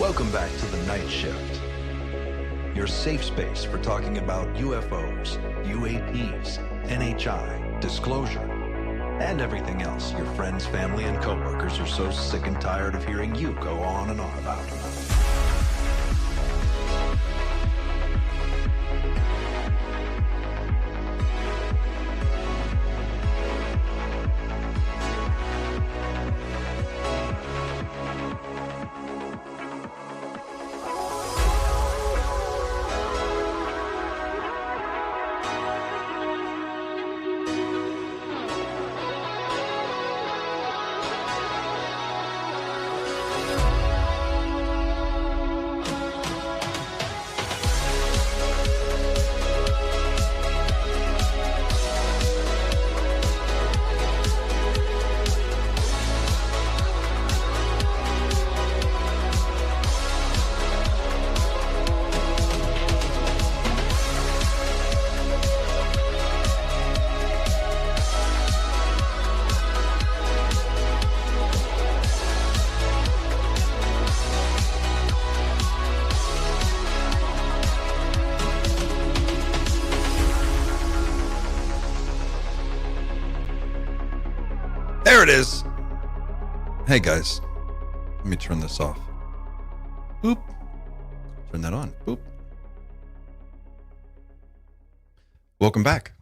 Welcome back to the Night Shift, your safe space for talking about UFOs, UAPs, NHI, disclosure, and everything else your friends, family, and coworkers are so sick and tired of hearing you go on and on about. There it is. Hey guys, let me turn this off. Boop. Turn that on. Boop. Welcome back.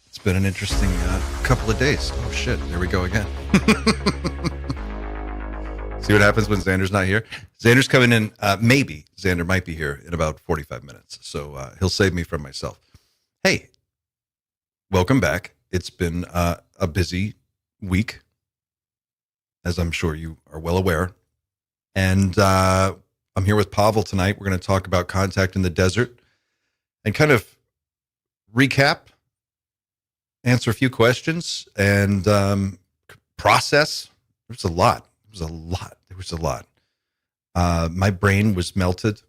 It's been an interesting couple of days. Oh shit, there we go again. See what happens when Xander's not here? Xander's coming in, maybe Xander might be here in about 45 minutes. So he'll save me from myself. Hey, welcome back. It's been a busy week, as I'm sure you are well aware. And I'm here with Pavel tonight. We're going to talk about contact in the desert and kind of recap, answer a few questions, and process. There's a lot. There was a lot. My brain was melted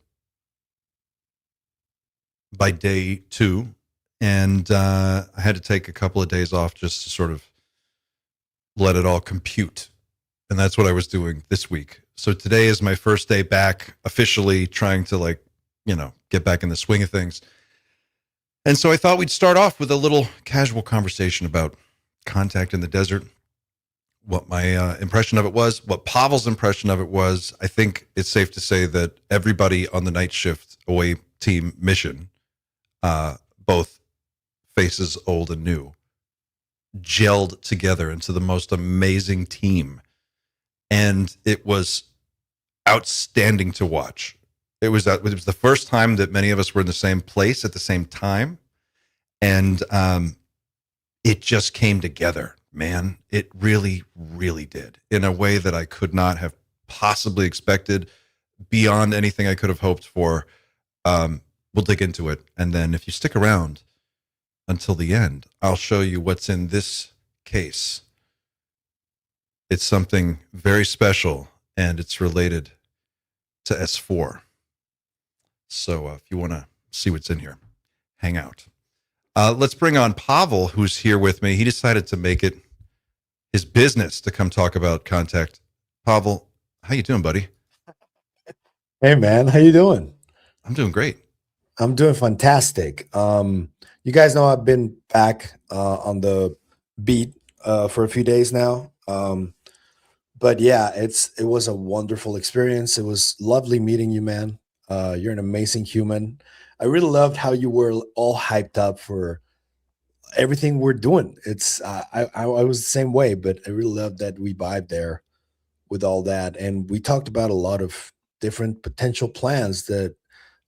by day 2. And I had to take a couple of days off just to sort of let it all compute. And that's what I was doing this week. So today is my first day back, officially trying to get back in the swing of things. And so I thought we'd start off with a little casual conversation about contact in the desert, what my impression of it was, what Pavel's impression of it was. I think it's safe to say that everybody on the night shift away team mission, both faces old and new, gelled together into the most amazing team. And it was outstanding to watch. It was the first time that many of us were in the same place at the same time. And it just came together, man. It really, really did, in a way that I could not have possibly expected, beyond anything I could have hoped for. We'll dig into it. And then if you stick around until the end, I'll show you what's in this case. It's something very special, and it's related to S4. So if you want to see what's in here, hang out. Let's bring on Pavel, who's here with me. He decided to make it his business to come talk about contact. Pavel, how you doing, buddy? Hey, man. How you doing? I'm doing great. I'm doing fantastic. You guys know I've been back on the beat for a few days now. But yeah, it was a wonderful experience. It was lovely meeting you, man. You're an amazing human. I really loved how you were all hyped up for everything we're doing. I was the same way, but I really loved that we vibed there with all that. And we talked about a lot of different potential plans that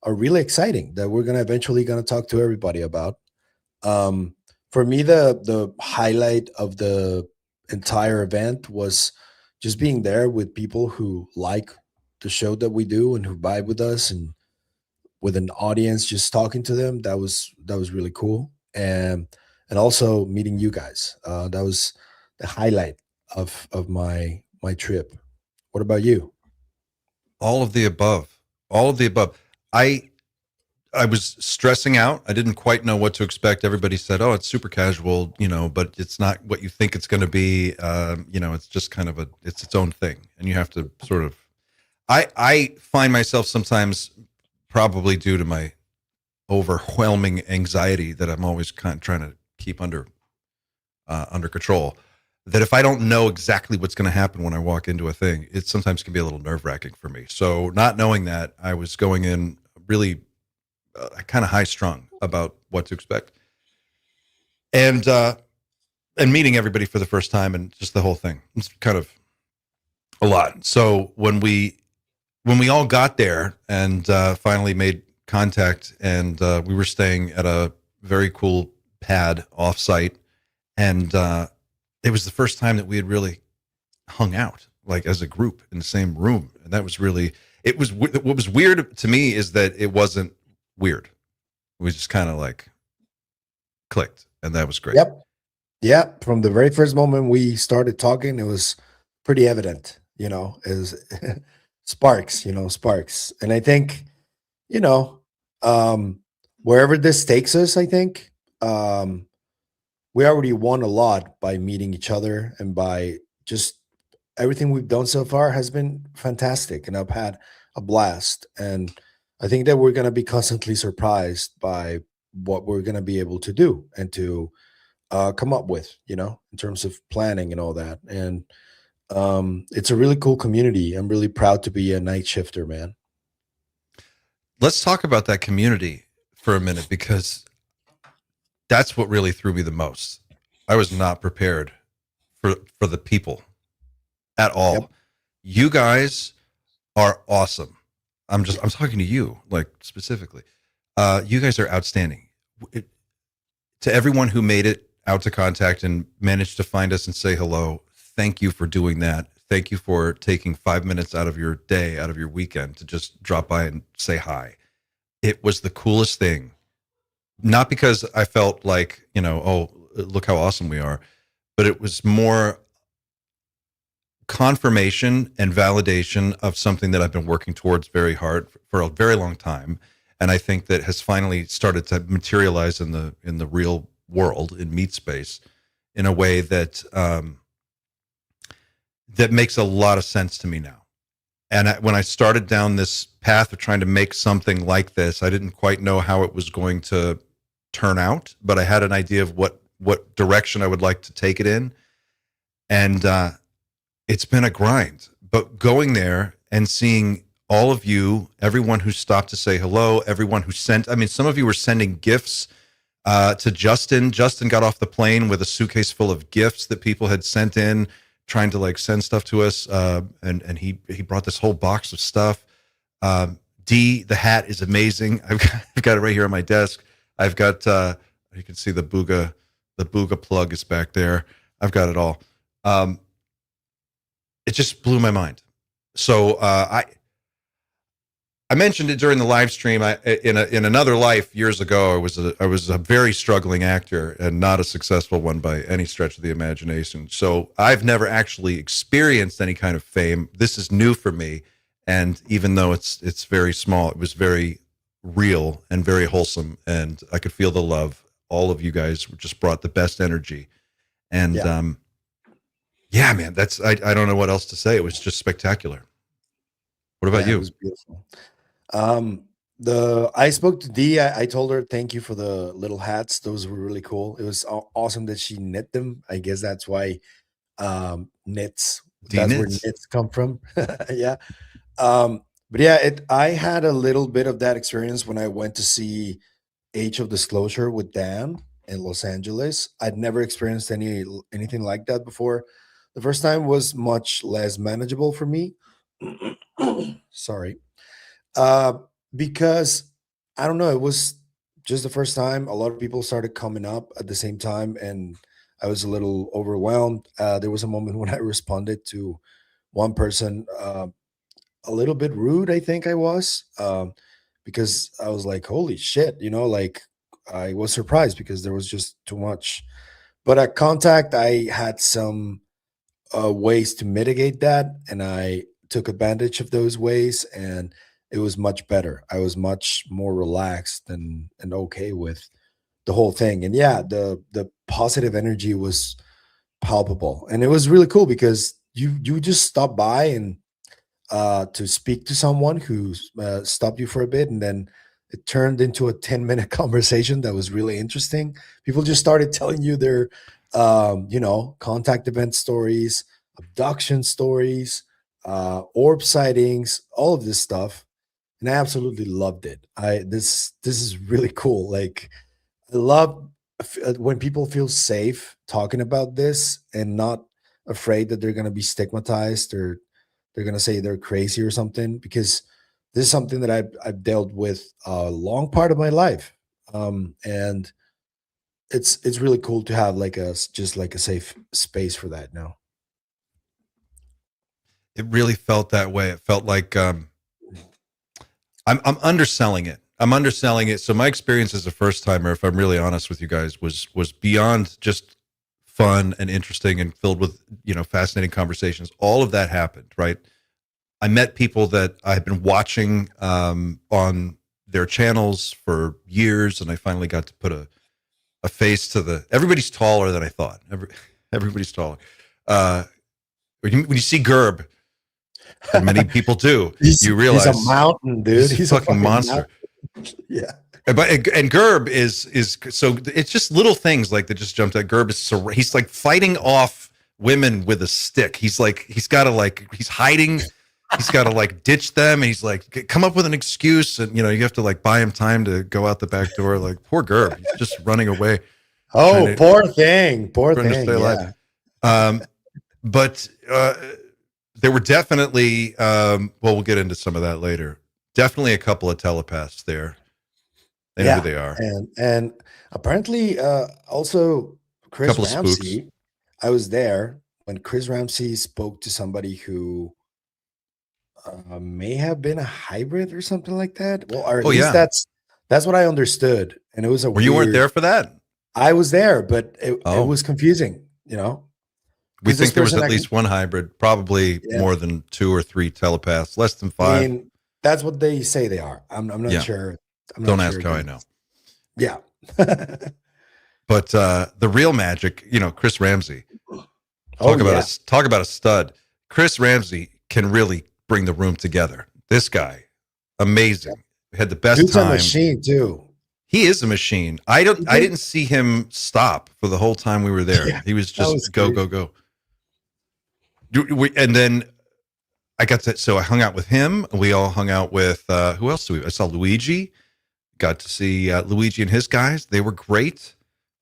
are really exciting that we're eventually going to talk to everybody about. For me, the highlight of the entire event was just being there with people who like the show that we do and who vibe with us, and with an audience, just talking to them. That was really cool. And also meeting you guys. That was the highlight of my trip. What about you? All of the above. I was stressing out. I didn't quite know what to expect. Everybody said, "Oh, it's super casual," but it's not what you think it's going to be. It's just kind of it's its own thing, and you have to sort of. I find myself sometimes, probably due to my overwhelming anxiety that I'm always kind of trying to keep under control, that if I don't know exactly what's going to happen when I walk into a thing, it sometimes can be a little nerve wracking for me. So not knowing that, I was going in really kind of high strung about what to expect, and meeting everybody for the first time, and just the whole thing. It's kind of a lot. So when we all got there and finally made contact, and we were staying at a very cool pad offsite, and it was the first time that we had really hung out like as a group in the same room, and that was really, it was what was weird to me is that it wasn't weird. We just kind of like clicked, and that was great. Yep. Yeah. From the very first moment we started talking, it was pretty evident, is sparks, sparks. And I think, you know, um, wherever this takes us, I think we already won a lot by meeting each other, and by just everything we've done so far has been fantastic. And I've had a blast. And I think that we're going to be constantly surprised by what we're going to be able to do and to come up with, in terms of planning and all that. And it's a really cool community. I'm really proud to be a night shifter, man. Let's talk about that community for a minute, because that's what really threw me the most. I was not prepared for the people at all. Yep. You guys are awesome. I'm talking to you, like, specifically. You guys are outstanding. To everyone who made it out to contact and managed to find us and say hello, thank you for doing that. Thank you for taking 5 minutes out of your day, out of your weekend, to just drop by and say hi. It was the coolest thing. Not because I felt like, oh, look how awesome we are, but it was more confirmation and validation of something that I've been working towards very hard for a very long time. And I think that has finally started to materialize in the real world, in meat space, in a way that that makes a lot of sense to me now. And when I started down this path of trying to make something like this, I didn't quite know how it was going to turn out, but I had an idea of what direction I would like to take it in. And it's been a grind. But going there and seeing all of you, everyone who stopped to say hello, everyone who sent, some of you were sending gifts to Justin. Justin got off the plane with a suitcase full of gifts that people had sent in, trying to like send stuff to us. And he brought this whole box of stuff. D, the hat is amazing. I've got it right here on my desk. I've got, you can see the Booga plug is back there. I've got it all. It just blew my mind. So I mentioned it during the live stream. In another life years ago, I was a very struggling actor, and not a successful one by any stretch of the imagination. So I've never actually experienced any kind of fame. This is new for me, and even though it's very small, it was very real and very wholesome, and I could feel the love. All of you guys just brought the best energy, and yeah, man, I don't know what else to say. It was just spectacular. What about you? It was beautiful. I spoke to Dee. I told her thank you for the little hats. Those were really cool. It was awesome that she knit them. I guess that's why knits. That's where knits come from. Yeah. But yeah, I had a little bit of that experience when I went to see Age of Disclosure with Dan in Los Angeles. I'd never experienced anything like that before. The first time was much less manageable for me. Sorry. Because I don't know, it was just the first time. A lot of people started coming up at the same time, and I was a little overwhelmed. There was a moment when I responded to one person a little bit rude, I think I was, because I was like, holy shit, like I was surprised because there was just too much. But at Contact, I had some ways to mitigate that, and I took advantage of those ways, and it was much better. I was much more relaxed and okay with the whole thing. And yeah, the positive energy was palpable, and it was really cool because you just stop by and to speak to someone who stopped you for a bit, and then it turned into a 10-minute conversation that was really interesting. People just started telling you their, contact event stories, abduction stories, orb sightings, all of this stuff, and I absolutely loved it. This is really cool. Like, I love when people feel safe talking about this and not afraid that they're going to be stigmatized or they're going to say they're crazy or something, because this is something that I've dealt with a long part of my life, and it's really cool to have like just like a safe space for that now. It really felt that way. It felt like I'm underselling it. I'm underselling it. So my experience as a first timer, if I'm really honest with you guys, was beyond just fun and interesting and filled with, fascinating conversations. All of that happened, right? I met people that I had been watching on their channels for years, and I finally got to put a face to everybody's taller than I thought. Everybody's taller. When you see Gerb, and many people do, you realize he's a mountain, dude. He's a fucking monster. Yeah. And Gerb is so it's just little things like that just jumped out. Gerb is he's like fighting off women with a stick. He's got to he's hiding. He's got to like ditch them. And he's like, come up with an excuse. And, you have to like buy him time to go out the back door. Like poor Gerb, he's just running away. Oh, poor thing. Yeah. But there were definitely, we'll get into some of that later. Definitely a couple of telepaths there. They know who they are. And apparently also Chris Ramsey. I was there when Chris Ramsey spoke to somebody who may have been a hybrid or something like that. Well, or at least that's what I understood. And it was you weren't there for that? I was there, but it was confusing, We think there was at least one hybrid, probably more than 2 or 3 telepaths, less than 5. I mean, that's what they say they are. I'm not sure. Don't ask how I know. Yeah. But the real magic, Chris Ramsey. Talk about a stud. Chris Ramsey can really bring the room together. This guy, amazing. Had the best time. He's a machine too. He is a machine. I didn't see him stop for the whole time we were there. Yeah, he was just go. And then I hung out with him. We all hung out with who else? I saw Luigi. Got to see Luigi and his guys. They were great.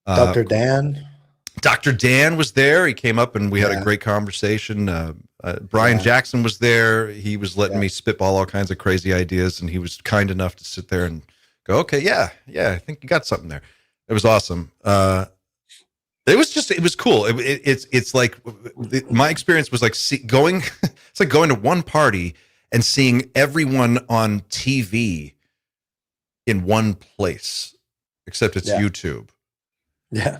Dr. Dan. Dr. Dan was there. He came up and we had a great conversation. Brian Jackson was there. He was letting me spitball all kinds of crazy ideas, and he was kind enough to sit there and go, okay, yeah, I think you got something there. It was awesome. It was cool. It's like my experience was like going to one party and seeing everyone on TV in one place, except it's YouTube. Yeah.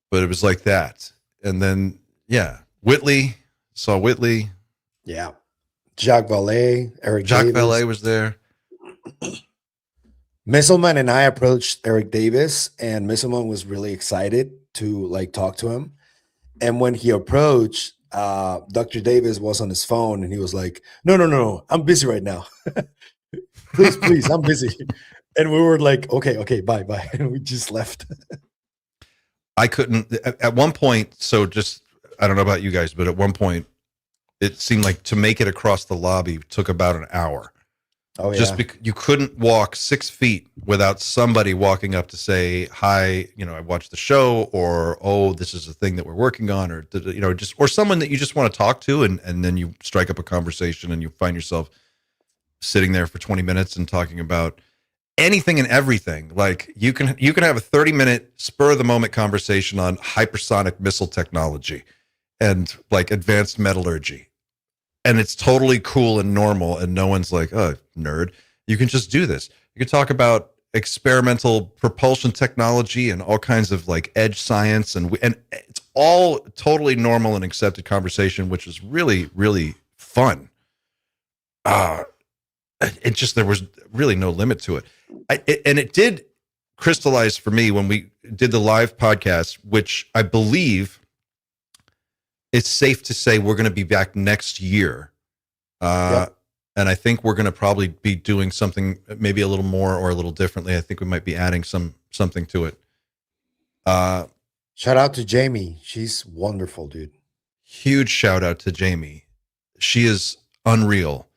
But it was like that. And then, saw Whitley. Yeah. Jacques Vallée, Eric Jacques Davis. Vallée was there. Misselman and I approached Eric Davis, and Misselman was really excited to like talk to him. And when he approached, Dr. Davis was on his phone, and he was like, no, I'm busy right now. please, I'm busy. And we were like, okay, bye. And we just left. I couldn't at one point. So I don't know about you guys, but at one point it seemed like to make it across the lobby took about an hour. Oh, yeah. Just because you couldn't walk 6 feet without somebody walking up to say, hi, I watched the show, or, oh, this is a thing that we're working on, or, or someone that you just want to talk to. And then you strike up a conversation and you find yourself sitting there for 20 minutes and talking about anything and everything. Like you can have a 30-minute spur of the moment conversation on hypersonic missile technology and like advanced metallurgy. And it's totally cool and normal. And no one's like, oh, nerd. You can just do this. You can talk about experimental propulsion technology and all kinds of like edge science. And it's all totally normal and accepted conversation, which is really, really fun. There was really no limit to it. And it did crystallize for me when we did the live podcast, which I believe it's safe to say we're going to be back next year. Yep. and I think we're going to probably be doing something maybe a little more or a little differently. I think we might be adding something to it. Shout out to Jamie. She's wonderful, dude. Huge shout out to Jamie. She is unreal.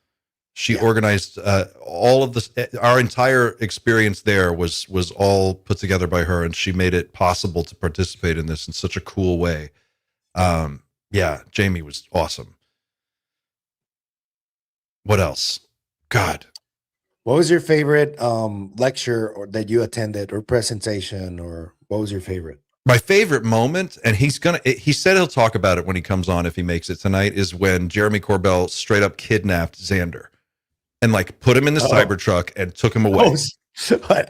She organized all of this. Our entire experience there was all put together by her, and she made it possible to participate in this in such a cool way. Yeah, Jamie was awesome. What else? God. What was your favorite lecture or that you attended or presentation, or what was your favorite? My favorite moment, and he said he'll talk about it when he comes on if he makes it tonight, is when Jeremy Corbell straight up kidnapped Xander and like put him in the Cybertruck and took him away.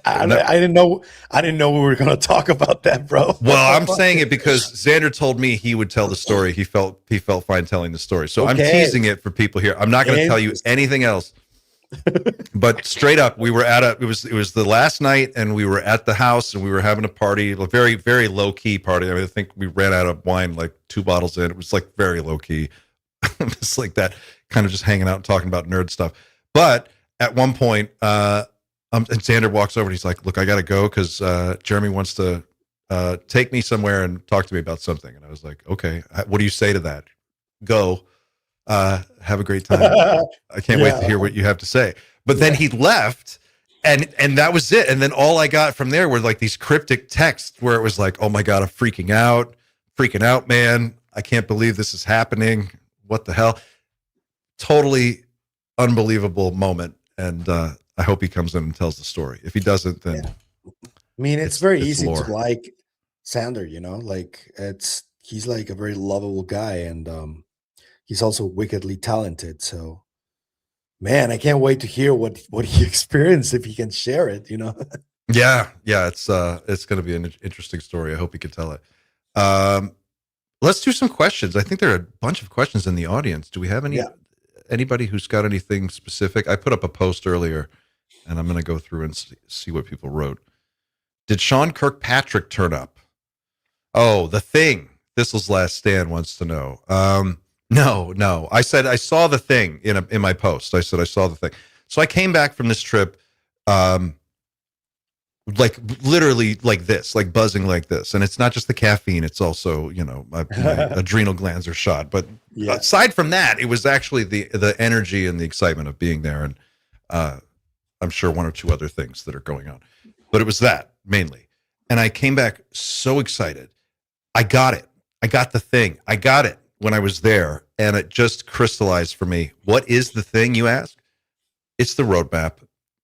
I didn't know we were going to talk about that, bro. Well, I'm saying it because Xander told me he would tell the story. He felt fine telling the story. So I'm teasing it for people here. I'm not going to tell you anything else. But straight up, we were it was the last night, and we were at the house, and we were having a party, a very, very low key party. I mean, I think we ran out of wine like 2 bottles in. It was like very low key. Just like that, kind of just hanging out and talking about nerd stuff. But at one point, and Xander walks over and he's like, "Look, I got to go because Jeremy wants to take me somewhere and talk to me about something." And I was like, "Okay, what do you say to that?" Go. Have a great time. I can't wait to hear what you have to say. But then he left, and that was it. And then all I got from there were like these cryptic texts where it was like, "Oh my God, I'm freaking out, man. I can't believe this is happening. What the hell?" Totally unbelievable moment. And I hope he comes in and tells the story. If he doesn't, then I mean, it's very easy lore. to like Sander, you know, like he's like a very lovable guy, and he's also wickedly talented. So, man, I can't wait to hear what he experienced if he can share it. You know. Yeah, it's going to be an interesting story. I hope he can tell it. Let's do some questions. I think there are a bunch of questions in the audience. Do we have anybody who's got anything specific? I put up a post earlier, and I'm going to go through and see what people wrote. Did Sean Kirkpatrick turn up? Oh, The Thing. Thistle's Last Stand wants to know. No. I said I saw The Thing in my post. I said I saw The Thing. So I came back from this trip, like literally like this, like buzzing like this. And it's not just the caffeine; it's also my adrenal glands are shot. But aside from that, it was actually the energy and the excitement of being there, and I'm sure 1 or 2 other things that are going on. But it was that mainly. And I came back so excited. I got it. I got The Thing. I got it when I was there, and it just crystallized for me. What is The Thing, you ask? It's the roadmap.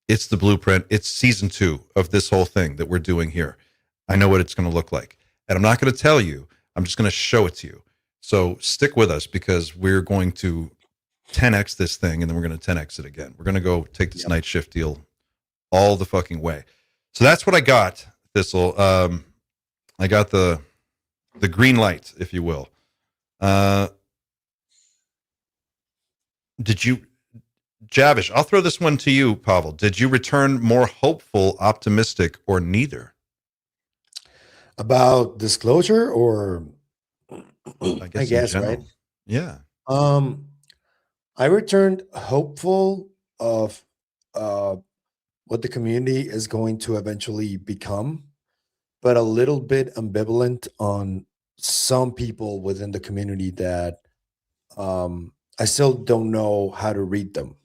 It's the blueprint. It's season 2 of this whole thing that we're doing here. I know what it's going to look like. And I'm not going to tell you. I'm just going to show it to you. So stick with us, because we're going to 10x this thing, and then we're going to 10x it again. We're going to go take this night shift deal all the fucking way. So that's what I got, Thistle. I got the green light, if you will. Did you... Javish, I'll throw this one to you, Pavel. Did you return more hopeful, optimistic, or neither? About disclosure, or I guess right? Yeah. I returned hopeful of what the community is going to eventually become, but a little bit ambivalent on some people within the community that I still don't know how to read them.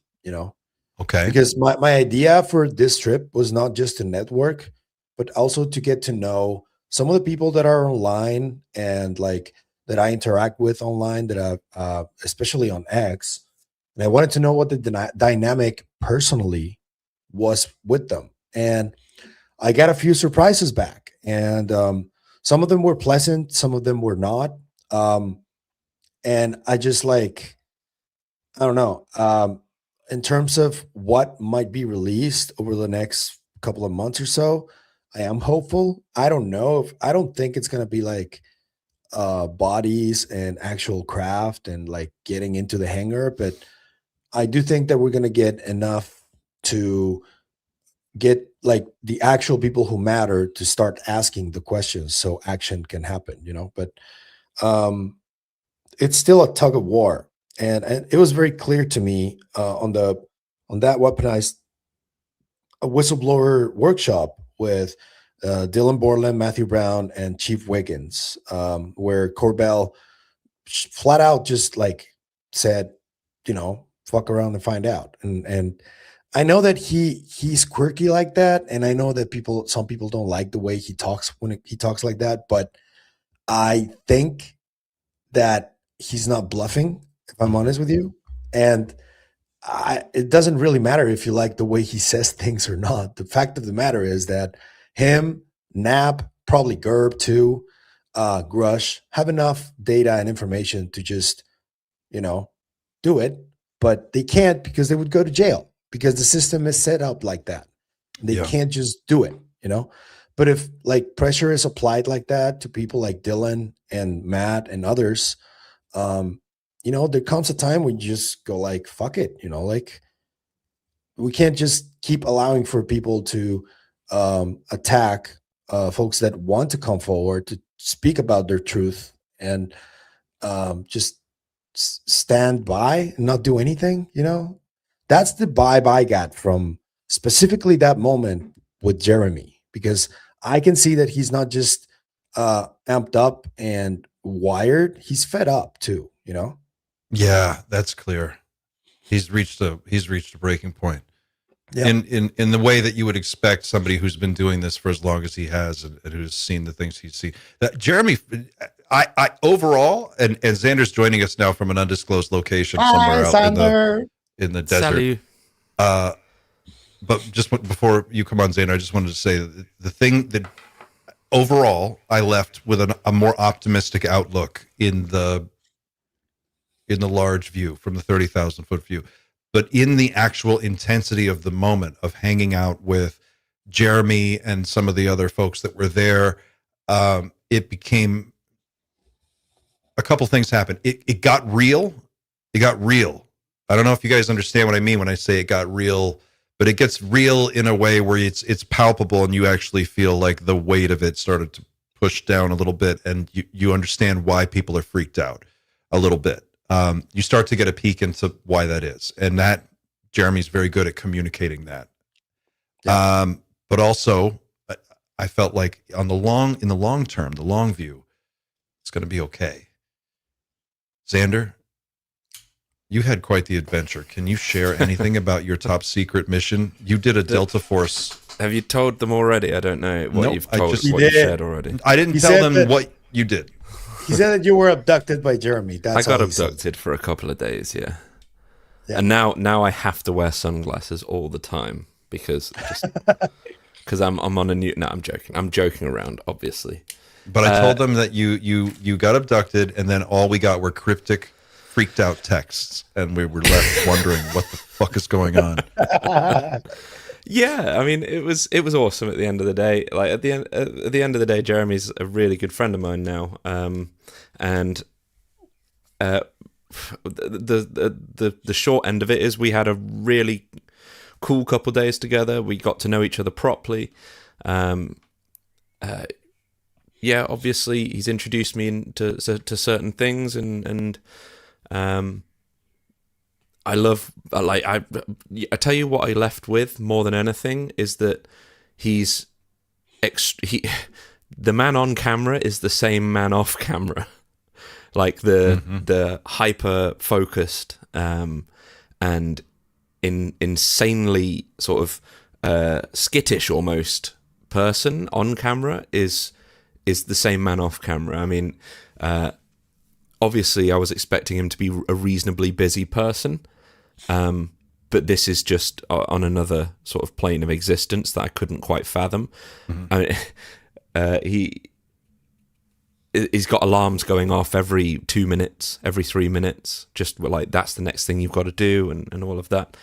Okay. Because my idea for this trip was not just to network, but also to get to know some of the people that are online and like that I interact with online, that especially on X. And I wanted to know what the dynamic personally was with them. And I got a few surprises back, and some of them were pleasant, some of them were not. And I just I don't know. In terms of what might be released over the next couple of months or so, I am hopeful. I don't know I don't think it's going to be like bodies and actual craft and like getting into the hangar, but I do think that we're going to get enough to get like the actual people who matter to start asking the questions so action can happen, but it's still a tug of war. and it was very clear to me on that weaponized whistleblower workshop with Dylan Borland, Matthew Brown, and Chief Wiggins, where Corbell flat out just like said, fuck around and find out. And I know that he's quirky like that, and I know that some people don't like the way he talks when he talks like that, but I think that he's not bluffing, if I'm honest with you. And it doesn't really matter if you like the way he says things or not. The fact of the matter is that him, Knapp, probably Gerb too, Grush have enough data and information to just, do it, but they can't because they would go to jail because the system is set up like that. They can't just do it, But if like pressure is applied like that to people like Dylan and Matt and others, there comes a time when you just go like, fuck it, like we can't just keep allowing for people to attack folks that want to come forward to speak about their truth and just stand by and not do anything, That's the vibe I got from specifically that moment with Jeremy, because I can see that he's not just amped up and wired, he's fed up too, Yeah, that's clear. He's reached a breaking point. Yeah. In the way that you would expect somebody who's been doing this for as long as he has and who's seen the things he's seen. That Jeremy, I overall, and Xander's joining us now from an undisclosed location somewhere out in the desert. Salut. But just before you come on, Xander, I just wanted to say that the thing that overall I left with a more optimistic outlook in the large view from the 30,000 foot view, but in the actual intensity of the moment of hanging out with Jeremy and some of the other folks that were there, it became a couple things happened. It got real. It got real. I don't know if you guys understand what I mean when I say it got real, but it gets real in a way where it's palpable and you actually feel like the weight of it started to push down a little bit, and you understand why people are freaked out a little bit. You start to get a peek into why that is, and that Jeremy's very good at communicating that. Yeah. But also, I felt like in the long term, the long view, it's going to be okay. Xander, you had quite the adventure. Can you share anything about your top secret mission? You did a Delta Force. Have you told them already? I don't know what you've told. What you shared already. I didn't tell them what you did. He said that you were abducted by Jeremy. I got abducted for a couple of days, yeah. And now I have to wear sunglasses all the time because I'm on a new. No, I'm joking. I'm joking around, obviously. But I told them that you got abducted, and then all we got were cryptic, freaked out texts, and we were left wondering what the fuck is going on. Yeah, I mean, it was awesome at the end of the day. Like at the end of the day, Jeremy's a really good friend of mine now, and the short end of it is we had a really cool couple days together. We got to know each other properly. Yeah, obviously he's introduced me to certain things, and I tell you what I left with more than anything is that the man on camera is the same man off camera, like the hyper focused and insanely sort of skittish almost person on camera is the same man off camera. I mean, obviously I was expecting him to be a reasonably busy person. But this is just on another sort of plane of existence that I couldn't quite fathom. Mm-hmm. I mean, he's got alarms going off every 2 minutes, every 3 minutes. Just like that's the next thing you've got to do, and all of that.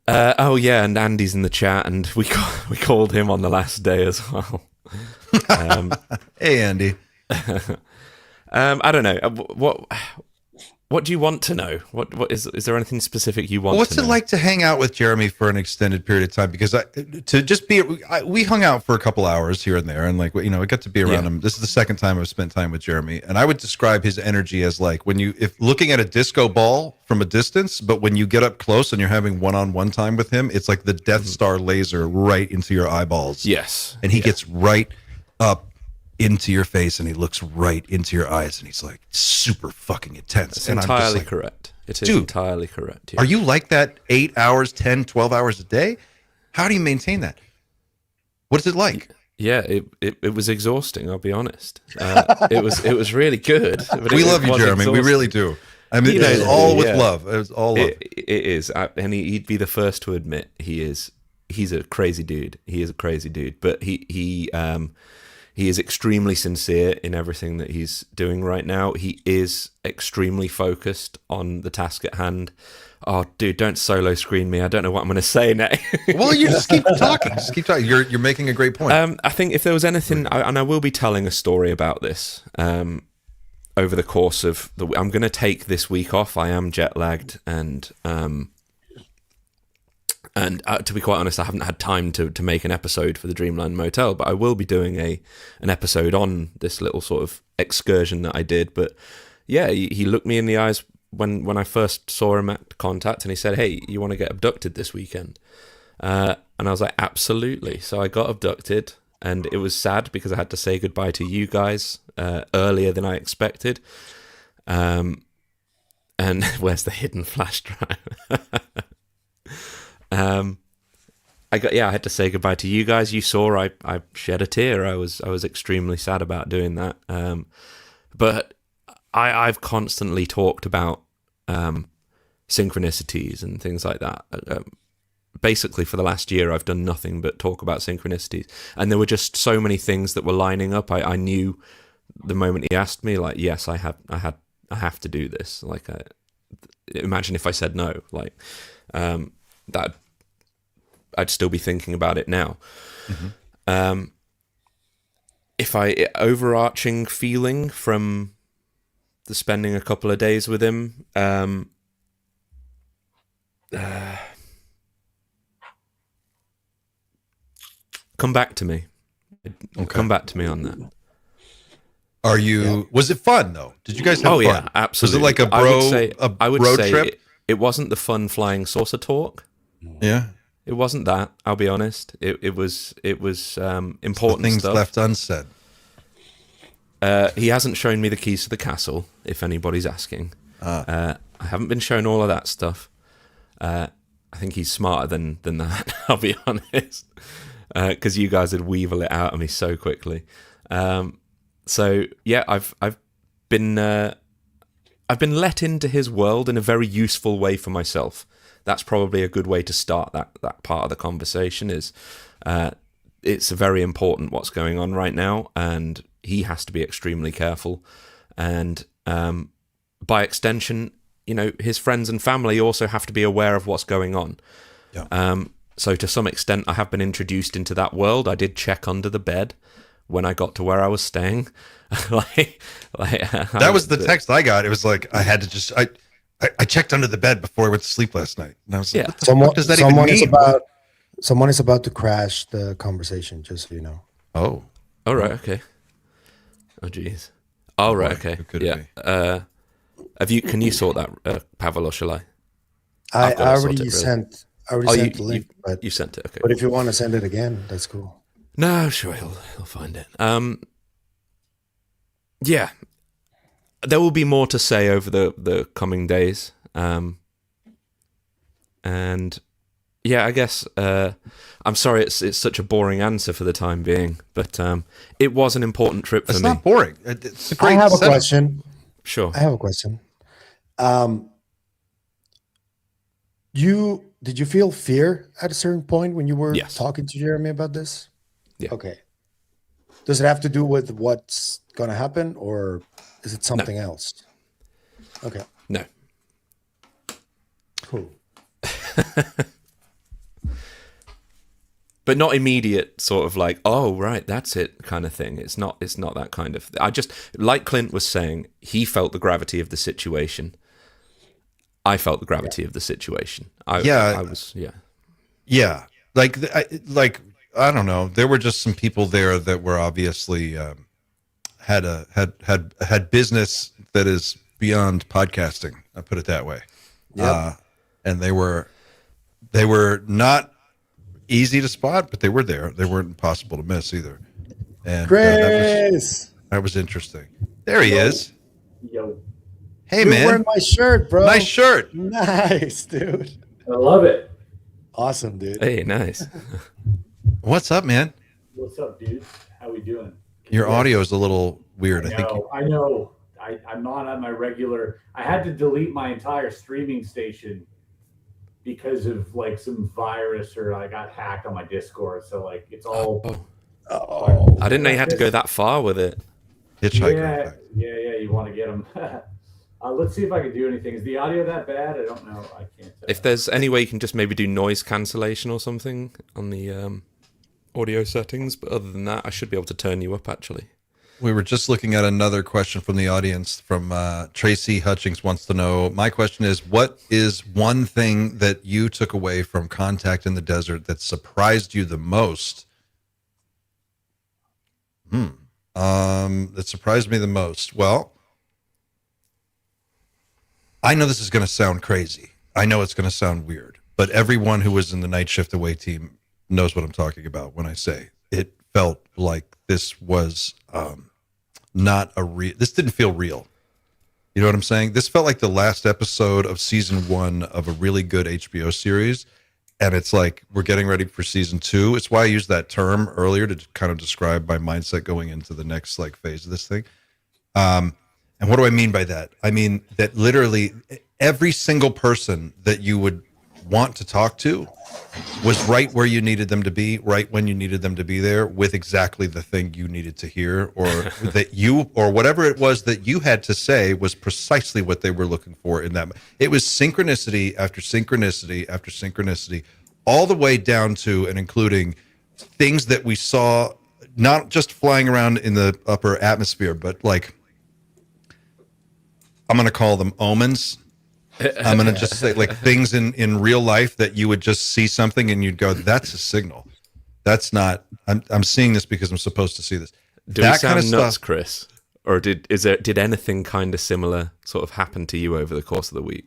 Oh yeah, and Andy's in the chat, and we called him on the last day as well. Hey, Andy. I don't know What do you want to know? What is there anything specific you want? What's to it know? like to hang out with Jeremy for an extended period of time? Because we hung out for a couple hours here and there, and like, you know, I got to be around him. This is the second time I've spent time with Jeremy, and I would describe his energy as like if looking at a disco ball from a distance, but when you get up close and you're having one-on-one time with him, it's like the Death Star laser right into your eyeballs. Yes, and he gets right up into your face, and he looks right into your eyes, and he's like super fucking intense. It's and entirely I'm just like, correct. It is dude, entirely correct. Yeah. are you like that 8 hours, 10, 12 hours a day? How do you maintain that? What is it like? Yeah, it was exhausting. I'll be honest. It was really good. But We love you, was Jeremy. We exhausting. really do. I mean, You this is know, all with yeah. love. It was all love. It is, and he'd be the first to admit he's a crazy dude. He is a crazy dude, but he is extremely sincere in everything that he's doing right now. He is extremely focused on the task at hand. Oh, dude, don't solo screen me. I don't know what I'm going to say now. Well, you just keep talking. Just keep talking. You're making a great point. I think if there was anything, and I will be telling a story about this over the course of I'm going to take this week off. I am jet lagged, and to be quite honest, I haven't had time to make an episode for the Dreamland Motel, but I will be doing an episode on this little sort of excursion that I did. But yeah, he looked me in the eyes when I first saw him at Contact, and he said, "Hey, you want to get abducted this weekend?" And I was like, "Absolutely." So I got abducted, and it was sad because I had to say goodbye to you guys earlier than I expected. And where's the hidden flash drive? I had to say goodbye to you guys. You saw I shed a tear. I was extremely sad about doing that. But I've constantly talked about synchronicities and things like that. Basically, for the last year, I've done nothing but talk about synchronicities, and there were just so many things that were lining up. I knew the moment he asked me, like, yes, I have to do this. Like, imagine if I said no, like that. I'd still be thinking about it now. Mm-hmm. Overarching feeling from the spending a couple of days with him, come back to me. Okay. Come back to me on that. Are you? Yeah. Was it fun though? Did you guys have fun? Yeah, absolutely. Was it like I would road say trip? It wasn't the fun flying saucer talk. Yeah. It wasn't that. I'll be honest. It was important things stuff. Left unsaid. He hasn't shown me the keys to the castle, if anybody's asking. I haven't been shown all of that stuff. I think he's smarter than that. I'll be honest, because you guys would weevil it out of me so quickly. So yeah, I've been let into his world in a very useful way for myself. That's probably a good way to start that part of the conversation. Is it's very important what's going on right now, and he has to be extremely careful. And by extension, you know, his friends and family also have to be aware of what's going on. Yeah. So to some extent, I have been introduced into that world. I did check under the bed when I got to where I was staying. That was the text I got. It was like I had to just I checked under the bed before I went to sleep last night, and I was like, "What the fuck does that even mean?" Someone is about to crash the conversation, just so you know. Oh. All right. Okay. Oh, jeez. All right. Okay. Yeah. Can you sort that, Pavel, or shall I? I already sent the link. You sent it. Okay. But if you want to send it again, that's cool. No, sure, he'll find it. Yeah. There will be more to say over the coming days. And yeah, I guess I'm sorry it's such a boring answer for the time being, but it was an important trip for me. It's not boring. It's a great I have a setup. question. Sure. I have a question. Did you feel fear at a certain point when you were talking to Jeremy about this? Yeah. Okay. Does it have to do with what's going to happen, or is it something else? Okay. No. Cool. But not immediate sort of like, oh, right, that's it kind of thing. It's not that kind of... I just, like Clint was saying, he felt the gravity of the situation. I felt the gravity of the situation. I was. Yeah. I don't know. There were just some people there that were obviously had business that is beyond podcasting. I put it that way. Yep. And they were not easy to spot, but they were there. They weren't impossible to miss either. And Chris, that was interesting. There he is. Yo, Hey, you're man. wearing my shirt, bro. Nice shirt. Nice, dude. I love it. Awesome, dude. Hey, nice. What's up, man? What's up, dude? How we doing? Your audio is a little weird. I know. I'm not on my regular. I had to delete my entire streaming station because of like some virus, or I got hacked on my Discord. So like it's all. Oh, I didn't know you had to go that far with it. Hitchhiker. Yeah. You want to get them. Let's see if I can do anything. Is the audio that bad? I don't know. I can't. If there's any way you can just maybe do noise cancellation or something on the audio settings, but other than that, I should be able to turn you up actually. We were just looking at another question from the audience from Tracy Hutchings wants to know, my question is, what is one thing that you took away from Contact in the Desert that surprised you the most? That surprised me the most. Well, I know this is going to sound crazy. I know it's going to sound weird, but everyone who was in the night shift away team knows what I'm talking about when I say it felt like this was this didn't feel real. You know what I'm saying? This felt like the last episode of season 1 of a really good HBO series. And it's like, we're getting ready for season 2. It's why I used that term earlier to kind of describe my mindset going into the next like phase of this thing. And what do I mean by that? I mean that literally every single person that you would want to talk to was right where you needed them to be, right when you needed them to be there, with exactly the thing you needed to hear, or that you, or whatever it was that you had to say was precisely what they were looking for in that. It was synchronicity after synchronicity after synchronicity, all the way down to and including things that we saw, not just flying around in the upper atmosphere, but like, I'm going to call them omens. I'm going to just say like things in real life that you would just see something and you'd go, that's a signal. That's not, I'm seeing this because I'm supposed to see this. Do we sound nuts, Chris? Or did anything kind of similar sort of happen to you over the course of the week?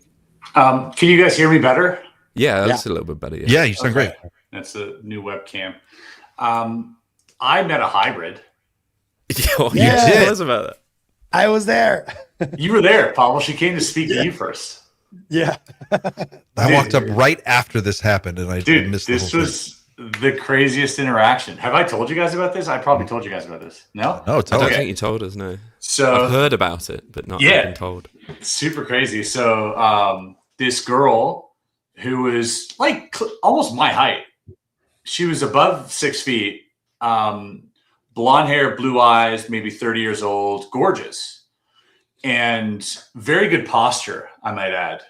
Can you guys hear me better? Yeah, that's a little bit better. Yeah, you sound great. That's a new webcam. I met a hybrid. You did? Tell us about that. I was there. You were there, Pavel. She came to speak to you first. Yeah. I walked up right after this happened, and I missed the whole thing. This was the craziest interaction. Have I told you guys about this? I probably told you guys about this. No? No, I don't think you told us, no. So I've heard about it, but not been told. Super crazy. So this girl who was like almost my height. She was above 6 feet, blonde hair, blue eyes, maybe 30 years old, gorgeous, and very good posture, I might add.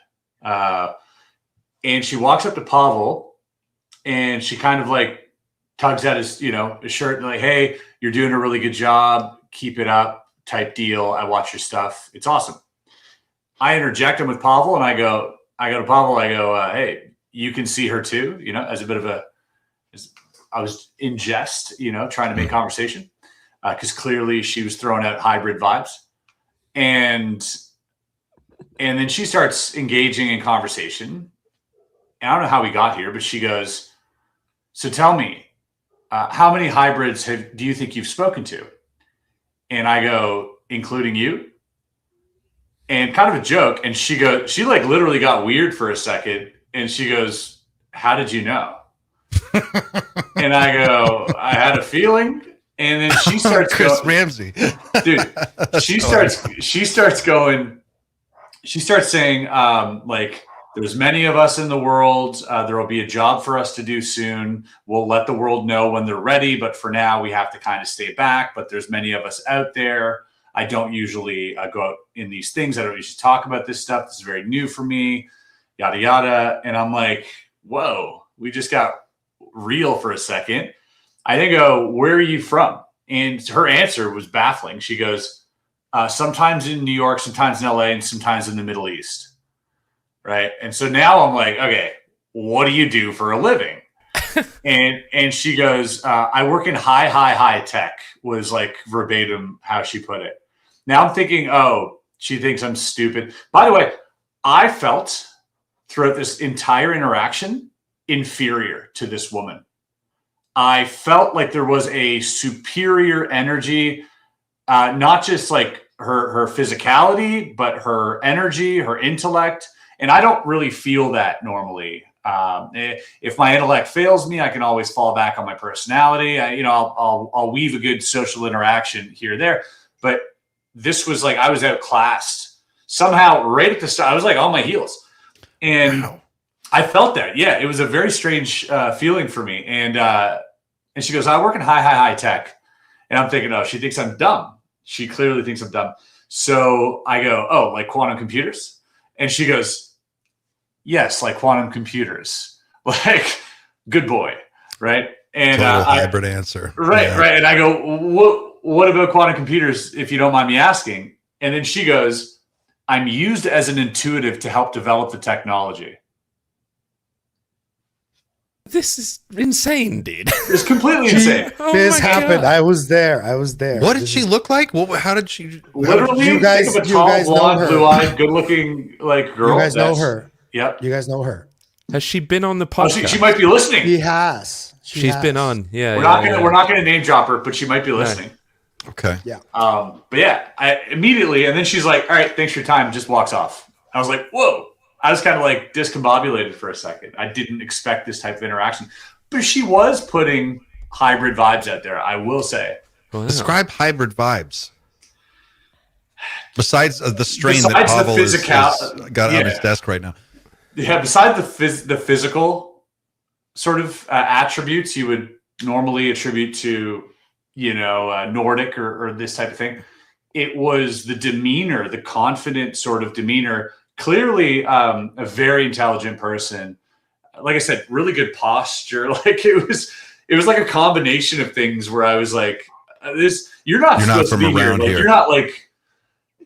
And she walks up to Pavel and she kind of like tugs at his shirt and like, hey, you're doing a really good job. Keep it up type deal. I watch your stuff. It's awesome. I interject him with Pavel and I go to Pavel. I go, hey, you can see her too, as a bit of I was in jest, trying to make conversation because clearly she was throwing out hybrid vibes. And then she starts engaging in conversation. And I don't know how we got here, but she goes, so tell me, how many hybrids do you think you've spoken to? And I go, including you? And kind of a joke. And she like literally got weird for a second. And she goes, how did you know? And I go, I had a feeling. And then she starts Chris Ramsey. Dude, she starts saying, like, there's many of us in the world. There will be a job for us to do soon. We'll let the world know when they're ready. But for now, we have to kind of stay back. But there's many of us out there. I don't usually go out in these things. I don't usually talk about this stuff. This is very new for me, yada, yada. And I'm like, whoa, we just got real for a second. I then go, where are you from? And her answer was baffling. She goes, sometimes in New York, sometimes in LA, and sometimes in the Middle East. right? And so now I'm like, okay, what do you do for a living? and she goes, I work in high tech, was like verbatim how she put it. Now I'm thinking, oh, she thinks I'm stupid. By the way, I felt throughout this entire interaction inferior to this woman. I felt like there was a superior energy, not just like her physicality, but her energy, her intellect. And I don't really feel that normally. If my intellect fails me, I can always fall back on my personality. I'll weave a good social interaction here or there. But this was like I was outclassed somehow right at the start. I was like on my heels, and wow. I felt that. Yeah, it was a very strange feeling for me. And she goes, "I work in high tech," and I'm thinking, "Oh, she thinks I'm dumb. She clearly thinks I'm dumb." So I go, "Oh, like quantum computers?" And she goes, "Yes, like quantum computers." Like, good boy, right? And total hybrid answer, right? And I go, "What about quantum computers, if you don't mind me asking?" And then she goes, "I'm used as an intuitive to help develop the technology." This is insane, dude. It's completely insane. This happened. God. I was there. What did she look like? How did she? Literally, you guys, think of a tall, blonde, blue-eyed, good-looking like girl. You guys know her. Yep. You guys know her. Has she been on the podcast? Oh, she might be listening. She has. She's been on. Yeah. We're not gonna name drop her, but she might be listening. No. Okay. Yeah. But yeah, I immediately, and then she's like, "All right, thanks for your time." Just walks off. I was like, "Whoa." I was kind of like discombobulated for a second. I didn't expect this type of interaction, but she was putting hybrid vibes out there, I will say. Wow. Describe hybrid vibes. Besides the strain that Pavel has got on his desk right now. Yeah, besides the physical sort of attributes you would normally attribute to, Nordic or this type of thing, it was the demeanor, the confident sort of demeanor. Clearly, a very intelligent person. Like I said, really good posture. Like it was like a combination of things where I was like, you're not supposed to be here. Like, you're not like,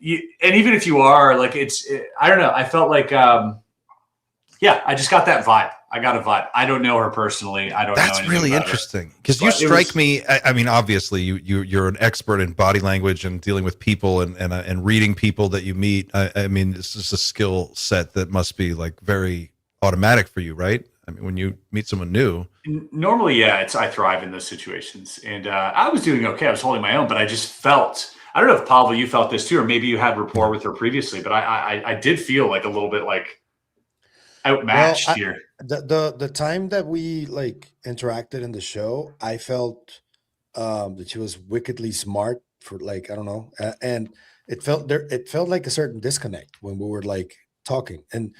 and even if you are, like I don't know. I felt like, I just got that vibe. I got a vibe. I don't know her personally. I don't know. That's really interesting because you strike me. I mean, obviously, you're an expert in body language and dealing with people and reading people that you meet. I mean, this is a skill set that must be like very automatic for you, right? I mean, when you meet someone new. Normally, yeah, I thrive in those situations, and I was doing okay. I was holding my own, but I just felt. I don't know if Pavel, you felt this too, or maybe you had rapport with her previously, but I did feel like a little bit like outmatched here. The time that we like interacted in the show, I felt that she was wickedly smart for like I don't know, and it felt like a certain disconnect when we were like talking, and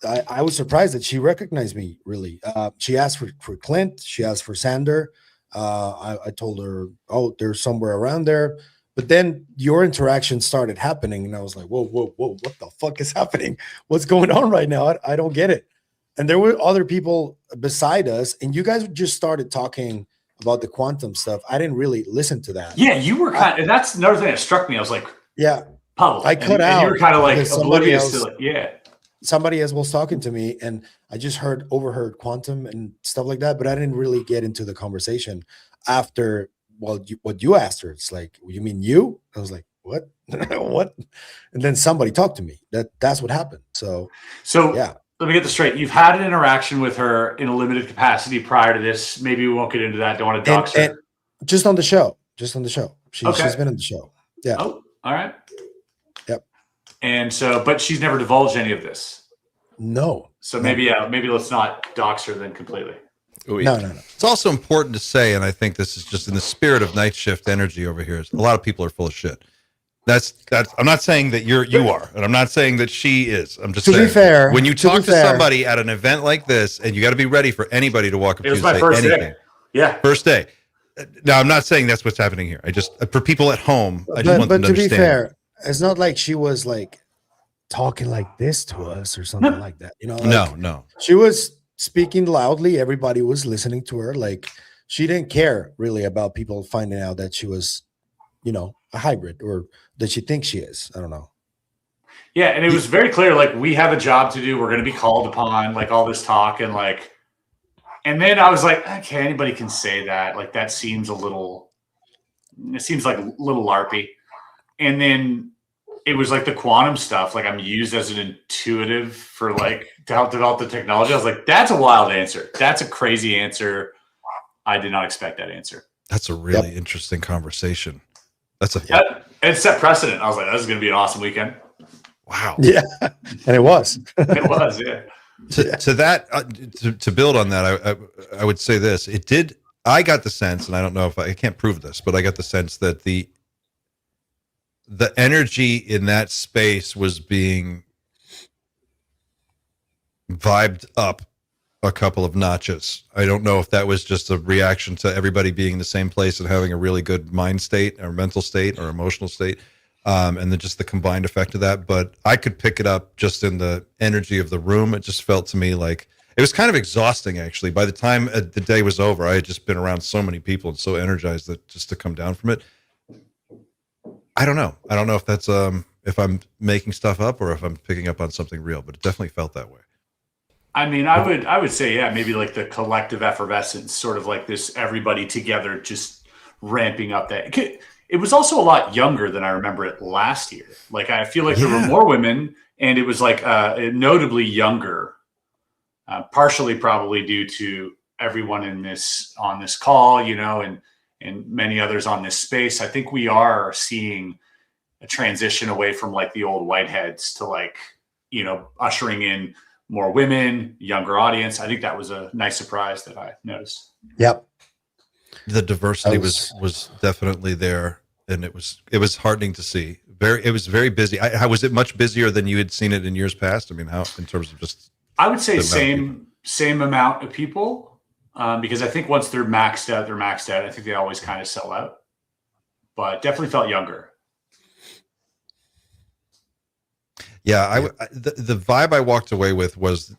I was surprised that she recognized me. Really, she asked for Clint, she asked for Sander. I told her, oh, they're somewhere around there. But then your interaction started happening, and I was like, whoa, what the fuck is happening? What's going on right now? I don't get it. And there were other people beside us, and you guys just started talking about the quantum stuff. I didn't really listen to that. Yeah, you were kind of, and that's another thing that struck me. I was like, yeah, Pavel. I cut out. And you were kind of like oblivious to it. Yeah. Somebody else was talking to me, and I just overheard quantum and stuff like that, but I didn't really get into the conversation after what you asked her. It's like, you mean you? I was like, what? What? And then somebody talked to me. That's what happened. So yeah. Let me get this straight. You've had an interaction with her in a limited capacity prior to this. Maybe we won't get into that. Don't want to dox her. Just on the show. She's been in the show. Yeah. Oh, all right. Yep. And so, but she's never divulged any of this. No. So maybe let's not dox her then completely. No. It's also important to say, and I think this is just in the spirit of night shift energy over here, is a lot of people are full of shit. That's I'm not saying that you are, and I'm not saying that she is. I'm just saying, to be fair, when you talk to somebody at an event like this, and you got to be ready for anybody to walk up to you and say first anything. Day. Yeah. First day. Now, I'm not saying that's what's happening here. I just, for people at home, I just want them to understand. But to be fair, it's not like she was like talking like this to us or something like that. No. She was speaking loudly. Everybody was listening to her. Like, she didn't care really about people finding out that she was, a hybrid, or that she thinks she is. I don't know. Yeah, and it was very clear, like, we have a job to do. We're going to be called upon, like, all this talk. And, like, and then I was like, okay, anybody can say that. Like, that seems a little, it seems like a little LARPy. And then it was like the quantum stuff. Like, I'm used as an intuitive for, like, to help develop the technology. I was like, that's a wild answer. That's a crazy answer. I did not expect that answer. That's a really interesting conversation. That's a it set precedent. I was like, this is going to be an awesome weekend. wow. Yeah, and it was. It was, yeah. To that, to build on that, I would say this. It did. I got the sense, and I don't know if I can't prove this, but I got the sense that the energy in that space was being vibed up a couple of notches. I don't know if that was just a reaction to everybody being in the same place and having a really good mind state or mental state or emotional state. And then just the combined effect of that. But I could pick it up just in the energy of the room. It just felt to me like it was kind of exhausting, actually. By the time the day was over, I had just been around so many people and so energized that just to come down from it. I don't know. I don't know if that's if I'm making stuff up or if I'm picking up on something real, but it definitely felt that way. I mean, I would say, yeah, maybe like the collective effervescence, sort of like this, everybody together, just ramping up that. It was also a lot younger than I remember it last year. Like, I feel like there were more women, and it was like notably younger, partially probably due to everyone on this call, you know, and many others on this space. I think we are seeing a transition away from like the old whiteheads to, like, you know, ushering in more women, younger audience. I think that was a nice surprise that I noticed. Yep. The diversity was definitely there, and it was heartening to see. It was very busy. How was it? Much busier than you had seen it in years past? I mean, how in terms of just? I would say same amount of people, because I think once they're maxed out, they're maxed out. I think they always kind of sell out, but definitely felt younger. Yeah, the vibe I walked away with was